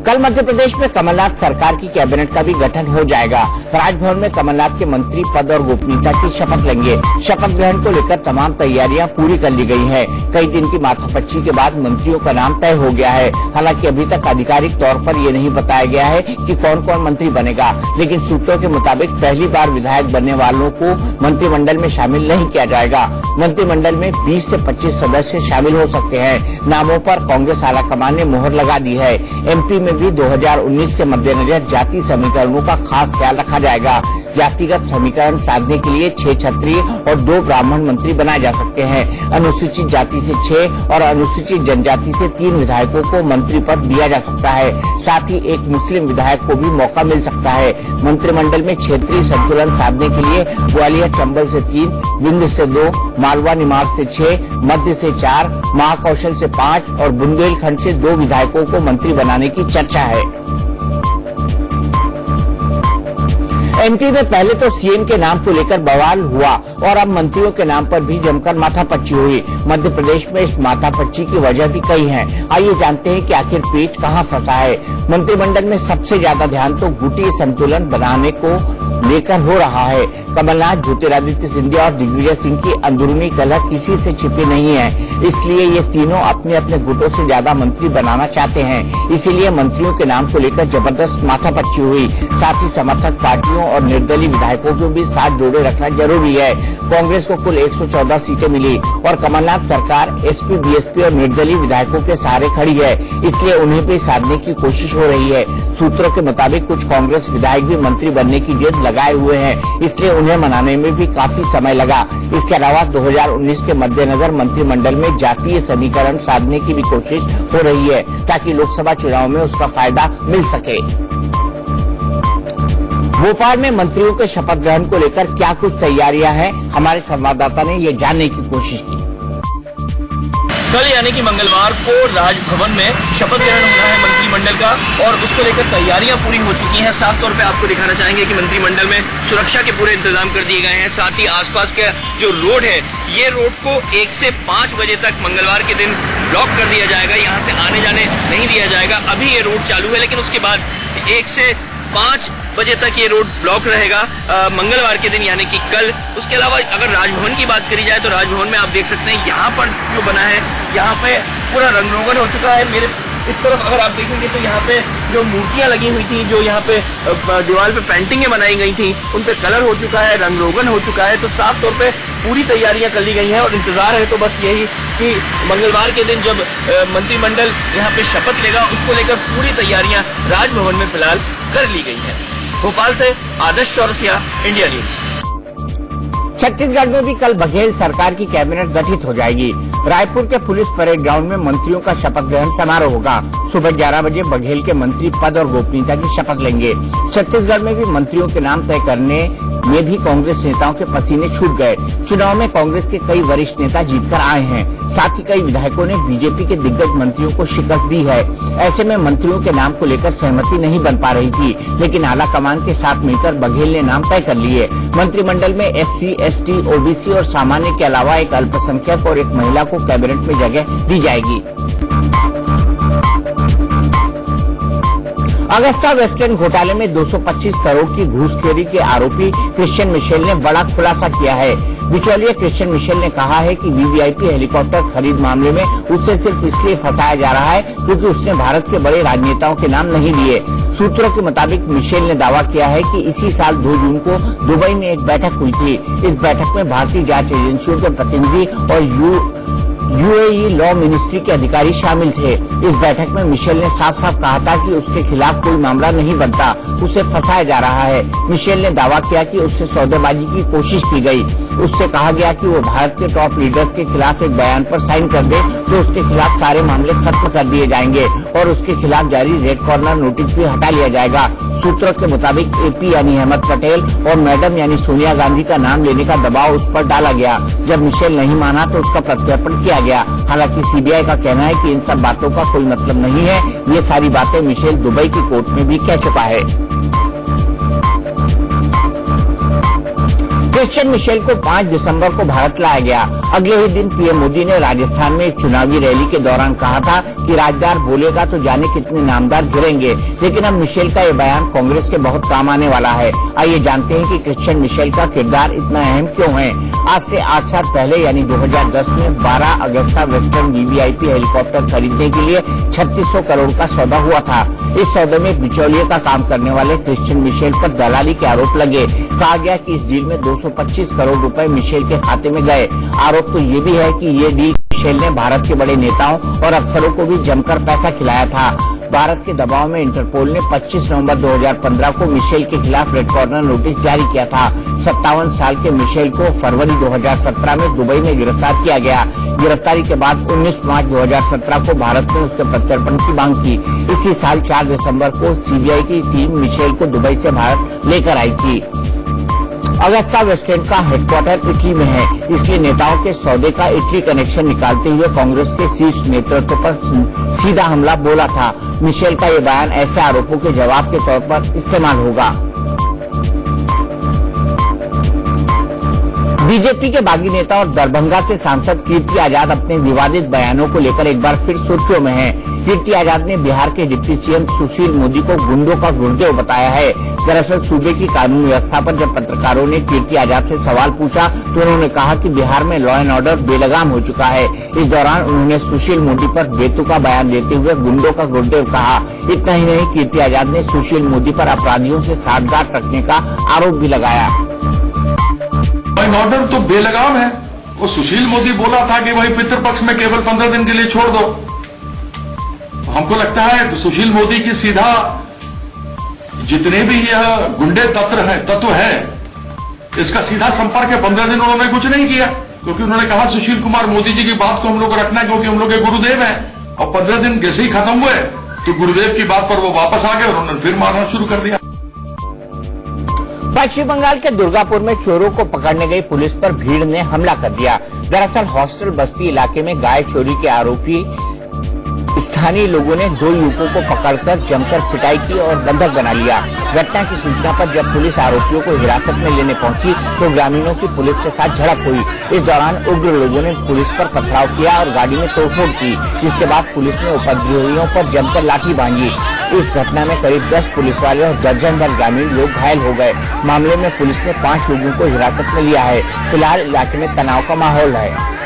कल मध्य प्रदेश में कमलनाथ सरकार की कैबिनेट का भी गठन हो जाएगा। राजभवन में कमलनाथ के मंत्री पद और गोपनीयता की शपथ लेंगे। शपथ ग्रहण को लेकर तमाम तैयारियां पूरी कर ली गई हैं। कई दिन की माथापच्ची के बाद मंत्रियों का नाम तय हो गया है। हालांकि अभी तक आधिकारिक तौर पर ये नहीं बताया गया है कि कौन कौन मंत्री बनेगा, लेकिन सूत्रों के मुताबिक पहली बार विधायक बनने वालों को मंत्रिमंडल में शामिल नहीं किया जाएगा। मंत्रिमंडल में 20 से 25 सदस्य शामिल हो सकते हैं। नामों पर कांग्रेस आलाकमान ने मोहर लगा दी है। एमपी में भी 2019 के मद्देनजर जाति समीकरणों का खास ख्याल रखा जाएगा। जातिगत समीकरण साधने के लिए 6 क्षत्रिय और 2 ब्राह्मण मंत्री बनाए जा सकते हैं। अनुसूचित जाति से 6 और अनुसूचित जनजाति से 3 विधायकों को मंत्री पद दिया जा सकता है। साथ ही एक मुस्लिम विधायक को भी मौका मिल सकता है। मंत्रिमंडल में क्षेत्रीय संतुलन साधने के लिए ग्वालियर चंबल से 3, विंध्य से 2, मालवा निमाड़ से 6, मध्य से 4, महाकौशल से 5 और बुंदेलखंड से 2 विधायकों को मंत्री बनाने की चर्चा है। एमपी में पहले तो सीएम के नाम को लेकर बवाल हुआ और अब मंत्रियों के नाम पर भी जमकर माथापच्ची हुई। मध्य प्रदेश में इस माथापच्ची की वजह भी कई हैं। आइए जानते हैं कि आखिर पेच कहां फंसा है। मंत्रिमंडल में सबसे ज्यादा ध्यान तो गुटीय संतुलन बनाने को लेकर हो रहा है। कमलनाथ, ज्योतिरादित्य सिंधिया और दिग्विजय सिंह की अंदरूनी कलह किसी से छिपी नहीं है। इसलिए ये तीनों अपने अपने गुटों से ज्यादा मंत्री बनाना चाहते हैं। इसीलिए मंत्रियों के नाम को लेकर जबरदस्त माथापच्ची हुई। साथ ही समर्थक पार्टियों और निर्दलीय विधायकों को भी साथ जोड़े रखना जरूरी है। कांग्रेस को कुल 114 सीटें मिली और कमलनाथ सरकार एसपी, बीएसपी और निर्दलीय विधायकों के सहारे खड़ी है। इसलिए उन्हें भी साधने की कोशिश हो रही है। सूत्रों के मुताबिक कुछ कांग्रेस विधायक भी मंत्री बनने की जिद लगाए हुए हैं, इसलिए उन्हें मनाने में भी काफी समय लगा। इसके अलावा 2019 के मद्देनजर मंत्रिमंडल में जातीय समीकरण साधने की भी कोशिश हो रही है, ताकि लोकसभा चुनाव में उसका फायदा मिल सके। भोपाल में मंत्रियों के शपथ ग्रहण को लेकर क्या कुछ तैयारियां हैं, हमारे संवाददाता ने ये जानने की कोशिश की। कल यानी कि मंगलवार को राजभवन में शपथ ग्रहण होना है मंत्रिमंडल का और उसको लेकर तैयारियां पूरी हो चुकी हैं। साफ तौर पे आपको दिखाना चाहेंगे कि मंत्रिमंडल में सुरक्षा के पूरे इंतजाम कर दिए गए हैं। साथ ही आसपास के जो रोड है, ये रोड को 1 से 5 बजे तक मंगलवार के दिन ब्लॉक कर दिया जाएगा। यहाँ से आने जाने नहीं दिया जाएगा। अभी ये रोड चालू है, लेकिन उसके बाद 1 से 5 बजे तक ये रोड ब्लॉक रहेगा मंगलवार के दिन यानी कि कल। उसके अलावा अगर राजभवन की बात करी जाए तो राजभवन में आप देख सकते हैं यहाँ पर जो बना है, यहाँ पे पूरा रंग रोगन हो चुका है। मेरे इस तरफ अगर आप देखेंगे तो यहाँ पे जो मूर्तियां लगी हुई थी, जो यहाँ पे दीवार पे पेंटिंगें बनाई गई थी, उन पे कलर हो चुका है, रंग रोगन हो चुका है। तो साफ तौर पे पूरी तैयारियां कर ली गई हैं और इंतजार है तो बस यही कि मंगलवार के दिन जब मंत्रिमंडल यहाँ पे शपथ लेगा, उसको लेकर पूरी तैयारियां राजभवन में फिलहाल कर ली गई है। भोपाल से आदर्श चौरसिया, इंडिया न्यूज। छत्तीसगढ़ में भी कल बघेल सरकार की कैबिनेट गठित हो जाएगी। रायपुर के पुलिस परेड ग्राउंड में मंत्रियों का शपथ ग्रहण समारोह होगा। सुबह 11 बजे बघेल के मंत्री पद और गोपनीयता की शपथ लेंगे। छत्तीसगढ़ में भी मंत्रियों के नाम तय करने में भी कांग्रेस नेताओं के पसीने छूट गए। चुनाव में कांग्रेस के कई वरिष्ठ नेता जीतकर आए हैं। साथ ही कई विधायकों ने बीजेपी के दिग्गज मंत्रियों को शिकस्त दी है। ऐसे में मंत्रियों के नाम को लेकर सहमति नहीं बन पा रही थी, लेकिन आला कमान के साथ मिलकर बघेल ने नाम तय कर लिए। मंत्रिमंडल में SC, ST, OBC और सामान्य के अलावा एक अल्पसंख्यक और एक महिला को कैबिनेट में जगह दी जाएगी। अगस्ता वेस्टलैंड घोटाले में 225 करोड़ की घूसखोरी के आरोपी क्रिश्चियन मिशेल ने बड़ा खुलासा किया है। बिचौलिया क्रिश्चियन मिशेल ने कहा है कि VVIP हेलीकॉप्टर खरीद मामले में उससे सिर्फ इसलिए फंसाया जा रहा है क्योंकि उसने भारत के बड़े राजनेताओं के नाम नहीं लिए। सूत्रों के मुताबिक मिशेल ने दावा किया है कि इसी साल 2 जून को दुबई में एक बैठक हुई थी। इस बैठक में भारतीय जांच एजेंसियों के प्रतिनिधि और UAE लॉ मिनिस्ट्री के अधिकारी शामिल थे। इस बैठक में मिशेल ने साफ साफ कहा था कि उसके खिलाफ कोई मामला नहीं बनता, उसे फंसाया जा रहा है। मिशेल ने दावा किया कि उससे सौदेबाजी की कोशिश की गई। उससे कहा गया कि वो भारत के टॉप लीडर्स के खिलाफ एक बयान पर साइन कर दे तो उसके खिलाफ सारे मामले खत्म कर दिए जाएंगे और उसके खिलाफ जारी रेड कॉर्नर नोटिस भी हटा लिया जाएगा। सूत्रों के मुताबिक AP यानी अहमद पटेल और मैडम यानी सोनिया गांधी का नाम लेने का दबाव उस पर डाला गया। जब मिशेल नहीं माना तो उसका प्रत्यर्पण किया गया। हालांकि CBI का कहना है कि इन सब बातों का कोई मतलब नहीं है। ये सारी बातें मिशेल दुबई की कोर्ट में भी कह चुका है। क्रिश्चियन मिशेल को 5 दिसंबर को भारत लाया गया। अगले ही दिन PM मोदी ने राजस्थान में एक चुनावी रैली के दौरान कहा था कि राजदार बोलेगा तो जाने कितने नामदार गिरेंगे। लेकिन अब मिशेल का ये बयान कांग्रेस के बहुत काम आने वाला है। आइए जानते हैं कि क्रिश्चियन मिशेल का किरदार इतना अहम क्यों है। आज से 8 साल पहले यानी 2010 में 12 अगस्ता वेस्टलैंड VVIP हेलीकॉप्टर खरीदने के लिए 3600 करोड़ का सौदा हुआ था। इस सौदे में बिचौलिए का काम करने वाले क्रिश्चियन मिशेल पर दलाली के आरोप लगे। कहा गया कि इस डील में 225 करोड़ रुपए मिशेल के खाते में गए। आरोप तो ये भी है कि ये डील मिशेल ने भारत के बड़े नेताओं और अफसरों को भी जमकर पैसा खिलाया था। भारत के दबाव में इंटरपोल ने 25 नवंबर 2015 को मिशेल के खिलाफ रेड कॉर्नर नोटिस जारी किया था। 57 साल के मिशेल को फरवरी 2017 में दुबई में गिरफ्तार किया गया। गिरफ्तारी के बाद 19 मार्च 2017 को भारत ने उसके प्रत्यर्पण की मांग की। इसी साल 4 दिसंबर को CBI की टीम मिशेल को दुबई से भारत लेकर आई थी। अगस्ता वेस्टलैंड का हेडक्वार्टर इटली में है, इसलिए नेताओं के सौदे का इटली कनेक्शन निकालते हुए कांग्रेस के शीर्ष नेतृत्व पर सीधा हमला बोला था। मिशेल का ये बयान ऐसे आरोपों के जवाब के तौर पर इस्तेमाल होगा। बीजेपी के बागी नेता और दरभंगा से सांसद कीर्ति आजाद अपने विवादित बयानों को लेकर एक बार फिर सुर्खियों में हैं। कीर्ति आजाद ने बिहार के डिप्टी CM सुशील मोदी को गुंडों का गुर्देव बताया है। दरअसल सूबे की कानून व्यवस्था पर जब पत्रकारों ने कीर्ति आजाद से सवाल पूछा तो उन्होंने कहा कि बिहार में लॉ एंड ऑर्डर बेलगाम हो चुका है। इस दौरान उन्होंने सुशील मोदी पर बेतुका बयान देते हुए गुंडों का गुर्देव कहा। इतना ही नहीं, कीर्ति आजाद ने सुशील मोदी पर अपराधियों से साठगांठ रखने का आरोप भी लगाया। लॉ एंड ऑर्डर तो बेलगाम है। वो सुशील मोदी बोला था कि भाई पितृपक्ष में केवल 15 दिन के लिए छोड़ दो। हमको लगता है सुशील मोदी की सीधा जितने भी यह गुंडे तत्व है इसका सीधा संपर्क है। 15 दिन उन्होंने कुछ नहीं किया क्योंकि उन्होंने कहा सुशील कुमार मोदी जी की बात को हम लोग रखना है क्योंकि हम लोग के गुरुदेव हैं। और 15 दिन जैसे ही खत्म हुए तो गुरुदेव की बात पर वो वापस आ गए और उन्होंने फिर मारना शुरू कर दिया। पश्चिम बंगाल के दुर्गापुर में चोरों को पकड़ने गई पुलिस पर भीड़ ने हमला कर दिया। दरअसल हॉस्टल बस्ती इलाके में गाय चोरी के आरोपी स्थानीय लोगों ने 2 युवकों को पकड़कर जमकर पिटाई की और बंधक बना लिया। घटना की सूचना पर जब पुलिस आरोपियों को हिरासत में लेने पहुंची तो ग्रामीणों की पुलिस के साथ झड़प हुई। इस दौरान उग्र लोगों ने पुलिस पर पथराव किया और गाड़ी में तोड़फोड़ की, जिसके बाद पुलिस ने उपद्रवियों पर जमकर लाठी भांजी। इस घटना में करीब 10 पुलिस वाले और दर्जन भर ग्रामीण लोग घायल हो गए। मामले में पुलिस ने 5 लोगों को हिरासत में लिया है। फिलहाल इलाके में तनाव का माहौल है।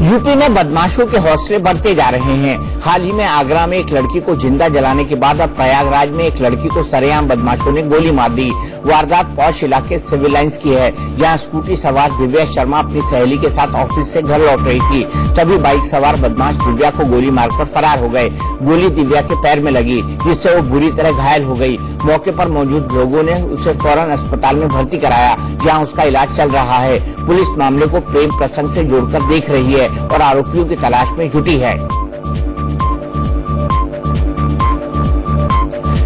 यूपी में बदमाशों के हौसले बढ़ते जा रहे हैं। हाल ही में आगरा में एक लड़की को जिंदा जलाने के बाद अब प्रयागराज में एक लड़की को सरेआम बदमाशों ने गोली मार दी। वारदात पौष इलाके सिविल लाइंस की है, जहां स्कूटी सवार दिव्या शर्मा अपनी सहेली के साथ ऑफिस से घर लौट रही थी। तभी बाइक सवार बदमाश दिव्या को गोली मारकर फरार हो गए। गोली दिव्या के पैर में लगी, जिससे वो बुरी तरह घायल हो गई। मौके पर मौजूद लोगों ने उसे फौरन अस्पताल में भर्ती कराया, जहां उसका इलाज चल रहा है। पुलिस मामले को प्रेम प्रसंग से जोड़कर देख रही है और आरोपियों की तलाश में जुटी है।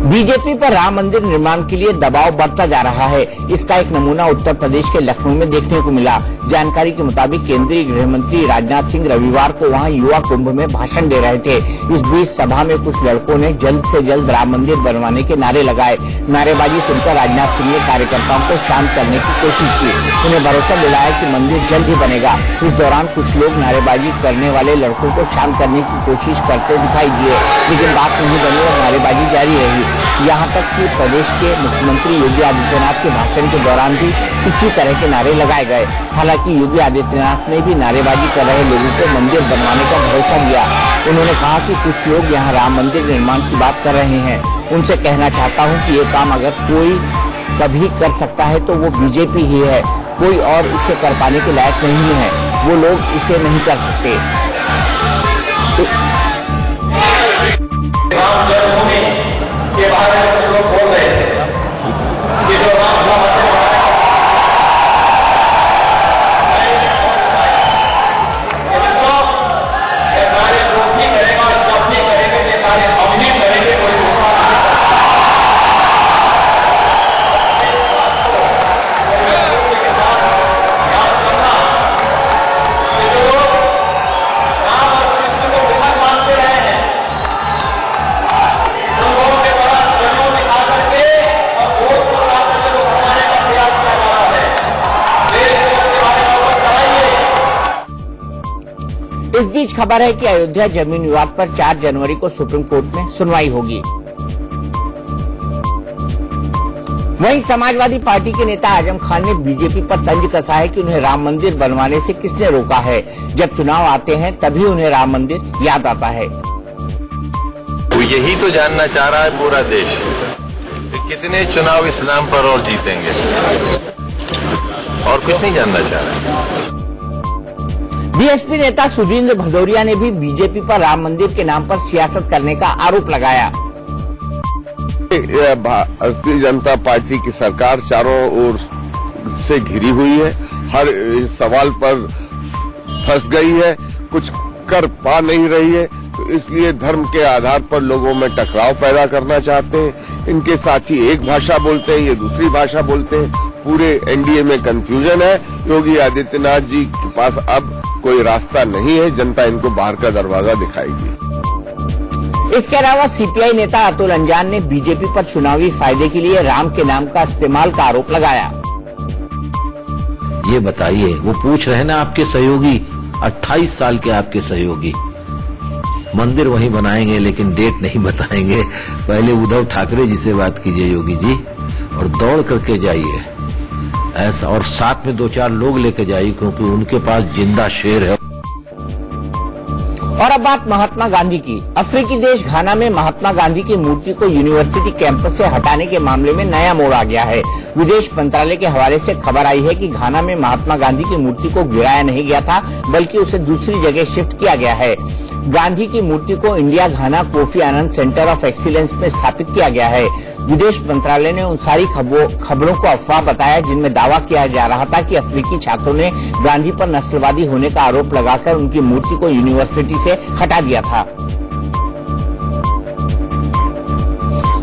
बीजेपी पर राम मंदिर निर्माण के लिए दबाव बढ़ता जा रहा है। इसका एक नमूना उत्तर प्रदेश के लखनऊ में देखने को मिला। जानकारी के मुताबिक केंद्रीय गृह मंत्री राजनाथ सिंह रविवार को वहां युवा कुंभ में भाषण दे रहे थे। इस बीच सभा में कुछ लड़कों ने जल्द से जल्द राम मंदिर बनवाने के नारे लगाए। नारेबाजी सुनकर राजनाथ सिंह ने कार्यकर्ताओं को शांत करने की कोशिश की। उन्हें भरोसा दिलाया कि मंदिर जल्द ही बनेगा। इस दौरान कुछ लोग नारेबाजी करने वाले लड़कों को शांत करने की कोशिश करते दिखाई दिए, लेकिन बात नहीं बनी और नारेबाजी जारी रही। यहाँ तक कि प्रदेश के मुख्यमंत्री योगी आदित्यनाथ के भाषण के दौरान भी इसी तरह के नारे लगाए गए। हालांकि योगी आदित्यनाथ ने भी नारेबाजी कर रहे लोगों को मंदिर बनवाने का भरोसा दिया। उन्होंने कहा कि कुछ लोग यहाँ राम मंदिर निर्माण की बात कर रहे हैं। उनसे कहना चाहता हूँ कि ये काम अगर कोई कभी कर सकता है तो वो बीजेपी ही है। कोई और इसे कर पाने के लायक नहीं है। वो लोग इसे नहीं कर सकते। राम जन्मभूमि के बारे में कुछ लोग बोल रहे थे कि जो राम कार्य जो भी करेगा, जब भी करेंगे, ये कार्य हम ही करेंगे, कोई दूसरा के साथ याद करना कि जो लोग राम और कृष्ण को विधान मानते रहे हैं, इस बीच खबर है कि अयोध्या जमीन विवाद पर 4 जनवरी को सुप्रीम कोर्ट में सुनवाई होगी। वहीं समाजवादी पार्टी के नेता आजम खान ने बीजेपी पर तंज कसा है कि उन्हें राम मंदिर बनवाने से किसने रोका है। जब चुनाव आते हैं तभी उन्हें राम मंदिर याद आता है। वो यही तो जानना चाह रहा है पूरा देश कि कितने चुनाव इस नाम पर और जीतेंगे, और कुछ नहीं जानना चाह रहा। बीएसपी नेता सुधींद्र भदौरिया ने भी बीजेपी पर राम मंदिर के नाम पर सियासत करने का आरोप लगाया। भारतीय जनता पार्टी की सरकार चारों ओर से घिरी हुई है, हर सवाल पर फंस गई है, कुछ कर पा नहीं रही है, तो इसलिए धर्म के आधार पर लोगों में टकराव पैदा करना चाहते हैं। इनके साथी एक भाषा बोलते हैं, ये दूसरी भाषा बोलते हैं। पूरे एनडीए में कंफ्यूजन है। योगी आदित्यनाथ जी के पास अब कोई रास्ता नहीं है। जनता इनको बाहर का दरवाजा दिखाएगी। इसके अलावा सीपीआई नेता अतुल अंजान ने बीजेपी पर चुनावी फायदे के लिए राम के नाम का इस्तेमाल का आरोप लगाया। ये बताइए, वो पूछ रहे ना आपके सहयोगी, 28 साल के आपके सहयोगी, मंदिर वहीं बनाएंगे लेकिन डेट नहीं बताएंगे। पहले उद्धव ठाकरे जी से बात कीजिए योगी जी, और दौड़ करके जाइए ऐसा, और साथ में 2-4 लोग लेके जाइए, क्योंकि उनके पास जिंदा शेर है। और अब बात महात्मा गांधी की। अफ्रीकी देश घाना में महात्मा गांधी की मूर्ति को यूनिवर्सिटी कैंपस से हटाने के मामले में नया मोड़ आ गया है। विदेश मंत्रालय के हवाले से खबर आई है कि घाना में महात्मा गांधी की मूर्ति को गिराया नहीं गया था, बल्कि उसे दूसरी जगह शिफ्ट किया गया है। गांधी की मूर्ति को India Ghana coffee Anand centre of excellence में स्थापित किया गया है। विदेश मंत्रालय ने उन सारी खबरों को अफवाह बताया जिनमें दावा किया जा रहा था कि अफ्रीकी छात्रों ने गांधी पर नस्लवादी होने का आरोप लगाकर उनकी मूर्ति को यूनिवर्सिटी से हटा दिया था।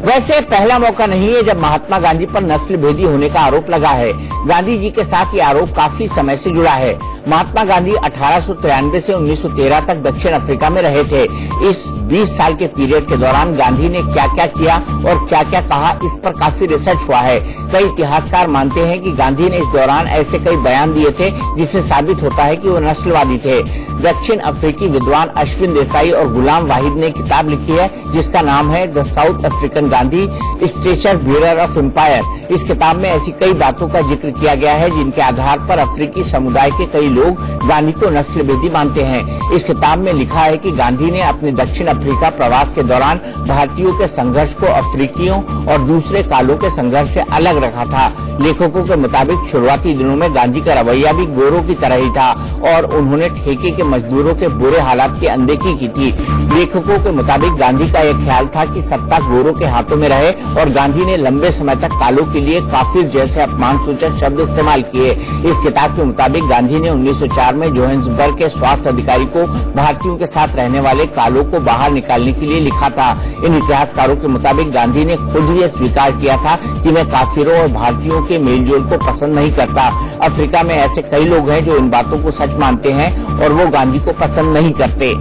वैसे पहला मौका नहीं है जब महात्मा गांधी पर नस्ल भेदी होने का आरोप लगा है। गांधी जी के साथ ये आरोप काफी समय से जुड़ा है। महात्मा गांधी 1893 से 1913 तक दक्षिण अफ्रीका में रहे थे। इस 20 साल के पीरियड के दौरान गांधी ने क्या क्या किया और क्या क्या कहा, इस पर काफी रिसर्च हुआ है। कई इतिहासकार मानते हैं कि गांधी ने इस दौरान ऐसे कई बयान दिए थे जिससे साबित होता है कि वो नस्लवादी थे। दक्षिण अफ्रीकी विद्वान अश्विन देसाई और गुलाम वाहिद ने किताब लिखी है जिसका नाम है the South African Gandhi, stretcher bearer of empire. इस किताब में ऐसी कई बातों का जिक्र किया गया है जिनके आधार पर अफ्रीकी समुदाय के कई लोग गांधी को नस्लभेदी मानते हैं। इस किताब में लिखा है कि गांधी ने अपने दक्षिण अफ्रीका प्रवास के दौरान भारतीयों के संघर्ष को अफ्रीकियों और दूसरे कालों के संघर्ष से अलग रखा था। लेखकों के मुताबिक शुरुआती दिनों में गांधी का रवैया भी गोरों की तरह ही था और उन्होंने ठेके के मजदूरों के बुरे हालात की अनदेखी की थी। लेखकों के मुताबिक गांधी का यह ख्याल था कि सत्ता गोरों के हाथों में रहे और गांधी ने लंबे समय तक कालों के लिए काफिर जैसे अपमानसूचक शब्द इस्तेमाल किए। इस किताब के मुताबिक गांधी ने 1904 में जोहान्सबर्ग के स्वास्थ्य अधिकारी को भारतीयों के साथ रहने वाले कालों को बाहर निकालने के लिए लिखा था। इन इतिहासकारों के मुताबिक गांधी ने खुद ही स्वीकार किया था कि मैं काफिरों और भारतीयों के मेलजोल को पसंद नहीं करता। अफ्रीका में ऐसे कई लोग हैं जो इन बातों को सच मानते हैं और वो गांधी को पसंद नहीं करते।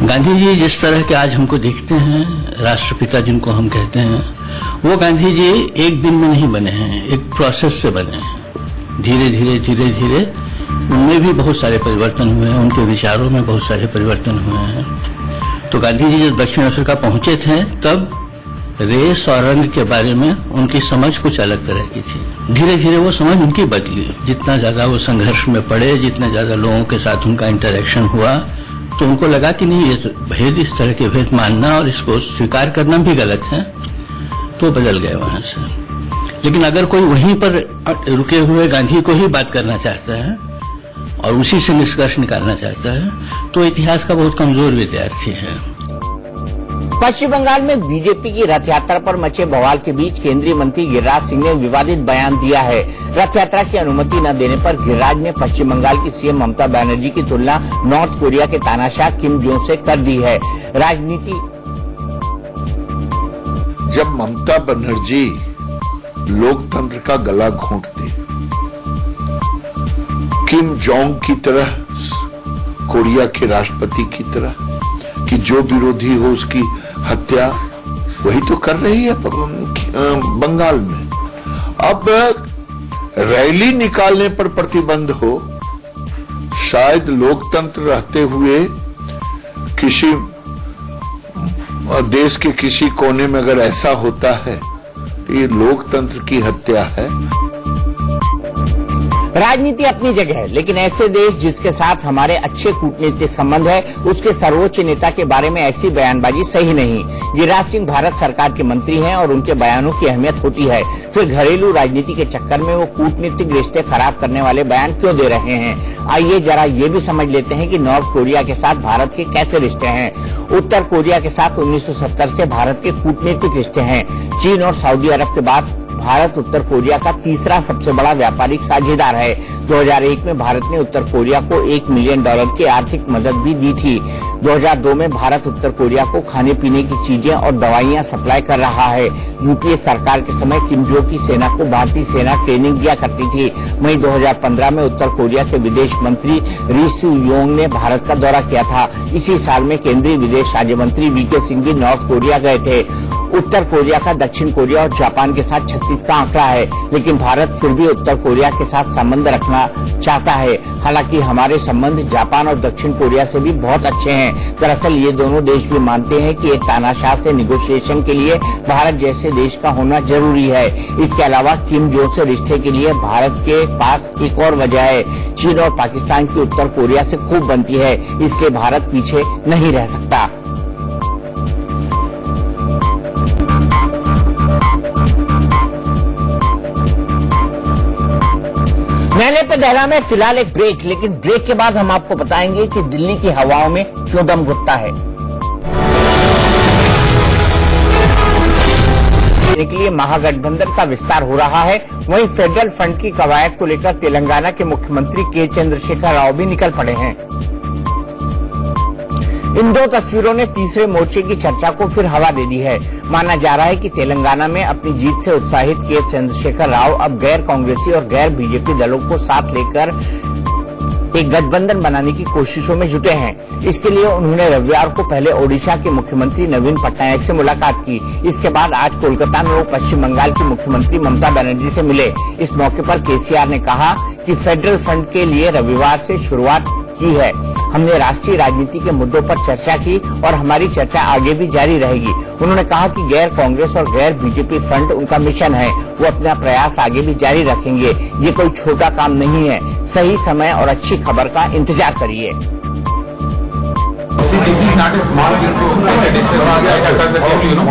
गांधी जी जिस तरह के आज हमको दिखते हैं, राष्ट्रपिता जिनको हम कहते हैं, वो गांधी जी एक दिन में नहीं बने हैं, एक प्रोसेस से बने हैं। धीरे धीरे धीरे धीरे उनमें भी बहुत सारे परिवर्तन हुए हैं, उनके विचारों में बहुत सारे परिवर्तन हुए हैं। तो गांधी जी जब दक्षिण अफ्रीका पहुंचे थे तब रेस और रंग के बारे में उनकी समझ कुछ अलग तरह की थी। धीरे धीरे वो समझ उनकी बदली। जितना ज्यादा वो संघर्ष में पड़े, जितना ज्यादा लोगों के साथ उनका इंटरेक्शन हुआ, तो उनको लगा कि नहीं, ये भेद, इस तरह के भेद मानना और इसको स्वीकार करना भी गलत है। तो बदल गए वहां से। लेकिन अगर कोई वहीं पर रुके हुए गांधी को ही बात करना चाहता है और उसी से निष्कर्ष निकालना चाहता है, तो इतिहास का बहुत कमजोर विद्यार्थी है। पश्चिम बंगाल में बीजेपी की रथ यात्रा पर मचे बवाल के बीच केंद्रीय मंत्री गिरिराज सिंह ने विवादित बयान दिया है। रथ यात्रा की अनुमति न देने पर गिरिराज ने पश्चिम बंगाल की सीएम ममता बनर्जी की तुलना नॉर्थ कोरिया के तानाशाह किम जोंग से कर दी है। राजनीति जब ममता बनर्जी लोकतंत्र का गला घोंटती, किम जोंग की तरह, कोरिया के राष्ट्रपति की तरह, कि जो विरोधी हो उसकी हत्या, वही तो कर रही है बंगाल में। अब रैली निकालने पर प्रतिबंध हो, शायद लोकतंत्र रहते हुए किसी देश के किसी कोने में अगर ऐसा होता है तो ये लोकतंत्र की हत्या है। राजनीति अपनी जगह है, लेकिन ऐसे देश जिसके साथ हमारे अच्छे कूटनीतिक संबंध है, उसके सर्वोच्च नेता के बारे में ऐसी बयानबाजी सही नहीं। गिरिराज सिंह भारत सरकार के मंत्री हैं और उनके बयानों की अहमियत होती है। फिर घरेलू राजनीति के चक्कर में वो कूटनीतिक रिश्ते खराब करने वाले बयान क्यों दे रहे हैं? आइए जरा ये भी समझ लेते हैं कि नॉर्थ कोरिया के साथ भारत के कैसे रिश्ते हैं। उत्तर कोरिया के साथ 1970 से भारत के कूटनीतिक रिश्ते हैं। चीन और सऊदी अरब के बाद भारत उत्तर कोरिया का तीसरा सबसे बड़ा व्यापारिक साझेदार है। 2001 में भारत ने उत्तर कोरिया को $1 मिलियन की आर्थिक मदद भी दी थी। 2002 में भारत उत्तर कोरिया को खाने पीने की चीजें और दवाइयां सप्लाई कर रहा है। यूपीए सरकार के समय किम जोंग की सेना को भारतीय सेना ट्रेनिंग दिया करती थी। वहीं 2015 में उत्तर कोरिया के विदेश मंत्री री सू योंग ने भारत का दौरा किया था। इसी साल में केंद्रीय विदेश राज्य मंत्री वीके सिंह भी नॉर्थ कोरिया गए थे। उत्तर कोरिया का दक्षिण कोरिया और जापान के साथ 36 का आंकड़ा है, लेकिन भारत फिर भी उत्तर कोरिया के साथ संबंध रखना चाहता है। हालांकि हमारे संबंध जापान और दक्षिण कोरिया से भी बहुत अच्छे हैं। दरअसल ये दोनों देश भी मानते हैं कि एक तानाशाह से निगोशिएशन के लिए भारत जैसे देश का होना जरूरी है। इसके अलावा किम जोंग से रिश्ते के लिए भारत के पास एक और वजह है। चीन और पाकिस्तान की उत्तर कोरिया से खूब बनती है, इसलिए भारत पीछे नहीं रह सकता। मैंने पे दहरा में फिलहाल एक ब्रेक, लेकिन ब्रेक के बाद हम आपको बताएंगे कि दिल्ली की हवाओं में क्यों दम घुटता है। के लिए महागठबंधन का विस्तार हो रहा है। वहीं फेडरल फंड की कवायद को लेकर तेलंगाना के मुख्यमंत्री के चंद्रशेखर राव भी निकल पड़े हैं। इन दो तस्वीरों ने तीसरे मोर्चे की चर्चा को फिर हवा दे दी है। माना जा रहा है कि तेलंगाना में अपनी जीत से उत्साहित के चंद्रशेखर राव अब गैर कांग्रेसी और गैर बीजेपी दलों को साथ लेकर एक गठबंधन बनाने की कोशिशों में जुटे हैं। इसके लिए उन्होंने रविवार को पहले ओडिशा के मुख्यमंत्री नवीन पटनायक से मुलाकात की। इसके बाद आज कोलकाता में वो पश्चिम बंगाल की मुख्यमंत्री ममता बनर्जी से मिले। इस मौके पर केसीआर ने कहा कि फेडरल फंड के लिए रविवार से शुरुआत की है। हमने राष्ट्रीय राजनीति के मुद्दों पर चर्चा की और हमारी चर्चा आगे भी जारी रहेगी। उन्होंने कहा कि गैर कांग्रेस और गैर बीजेपी फ्रंट उनका मिशन है, वो अपना प्रयास आगे भी जारी रखेंगे। ये कोई छोटा काम नहीं है। सही समय और अच्छी खबर का इंतजार करिए। This is not a small thing to take a decision across the table, you know.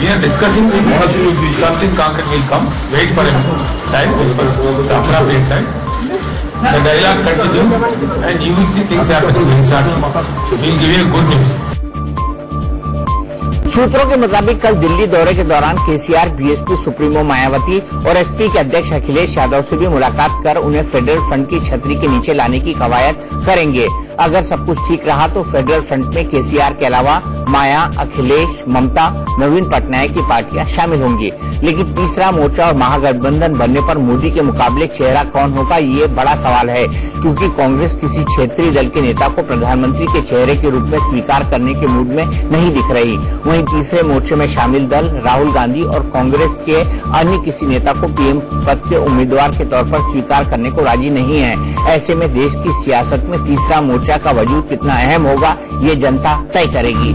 We are discussing things, something concrete will come. Wait for a time, the appropriate time. The dialogue continues and you will see things happening very shortly. We will give you good news. सूत्रों के मुताबिक कल दिल्ली दौरे के दौरान KCR BSP supremo Mayawati और SP के अध्यक्ष अखिलेश यादव से भी मुलाकात कर उन्हें फेडरल फ्रंट की छतरी के नीचे लाने की कवायद करेंगे। अगर सब कुछ ठीक रहा तो फेडरल फ्रंट में केसीआर के अलावा माया, अखिलेश, ममता, नवीन पटनायक की पार्टियां शामिल होंगी। लेकिन तीसरा मोर्चा और महागठबंधन बनने पर मोदी के मुकाबले चेहरा कौन होगा, ये बड़ा सवाल है, क्योंकि कांग्रेस किसी क्षेत्रीय दल के नेता को प्रधानमंत्री के चेहरे के रूप में स्वीकार करने के मूड में नहीं दिख रही। वहीं तीसरे मोर्चे में शामिल दल राहुल गांधी और कांग्रेस के अन्य किसी नेता को पीएम पद के उम्मीदवार के तौर पर स्वीकार करने को राजी नहीं है। ऐसे में देश की सियासत में तीसरा मोर्चा का वजूद कितना अहम होगा, ये जनता तय करेगी।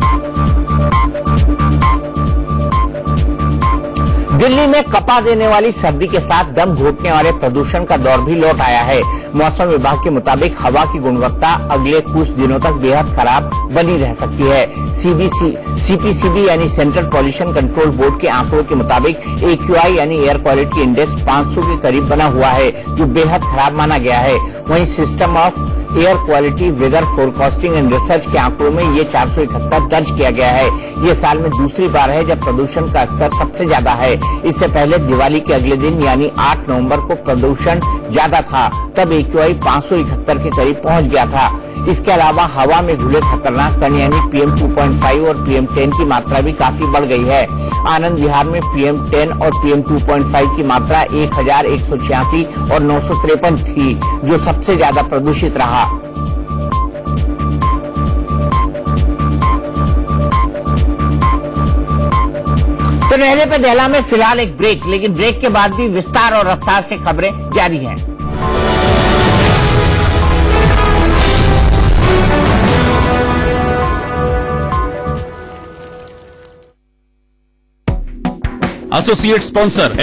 दिल्ली में कपा देने वाली सर्दी के साथ दम घोटने वाले प्रदूषण का दौर भी लौट आया है। मौसम विभाग के मुताबिक हवा की गुणवत्ता अगले कुछ दिनों तक बेहद खराब बनी रह सकती है। सीपीसीबी यानी सेंट्रल पॉल्यूशन कंट्रोल बोर्ड के आंकड़ों के मुताबिक AQI यानी एयर क्वालिटी इंडेक्स 500 के करीब बना हुआ है, जो बेहद खराब माना गया है। वहीं system of air quality weather forecasting and research के आंकड़ों में ये 471 दर्ज किया गया है। ये साल में दूसरी बार है जब प्रदूषण का स्तर सबसे ज्यादा है। इससे पहले दिवाली के अगले दिन यानी 8 नवंबर को प्रदूषण ज्यादा था, तब AQI 571 के करीब पहुंच गया था। इसके अलावा हवा में घुले खतरनाक कण यानी PM 2.5 और PM 10 की मात्रा भी काफी बढ़ गई है। आनंद विहार में PM 10 और PM 2.5 की मात्रा 1186 और 953 थी, जो सबसे ज्यादा प्रदूषित रहा। तो रहने पे दहला में फिलहाल एक ब्रेक, लेकिन ब्रेक के बाद भी विस्तार और रफ्तार से खबरें जारी हैं। Associate sponsor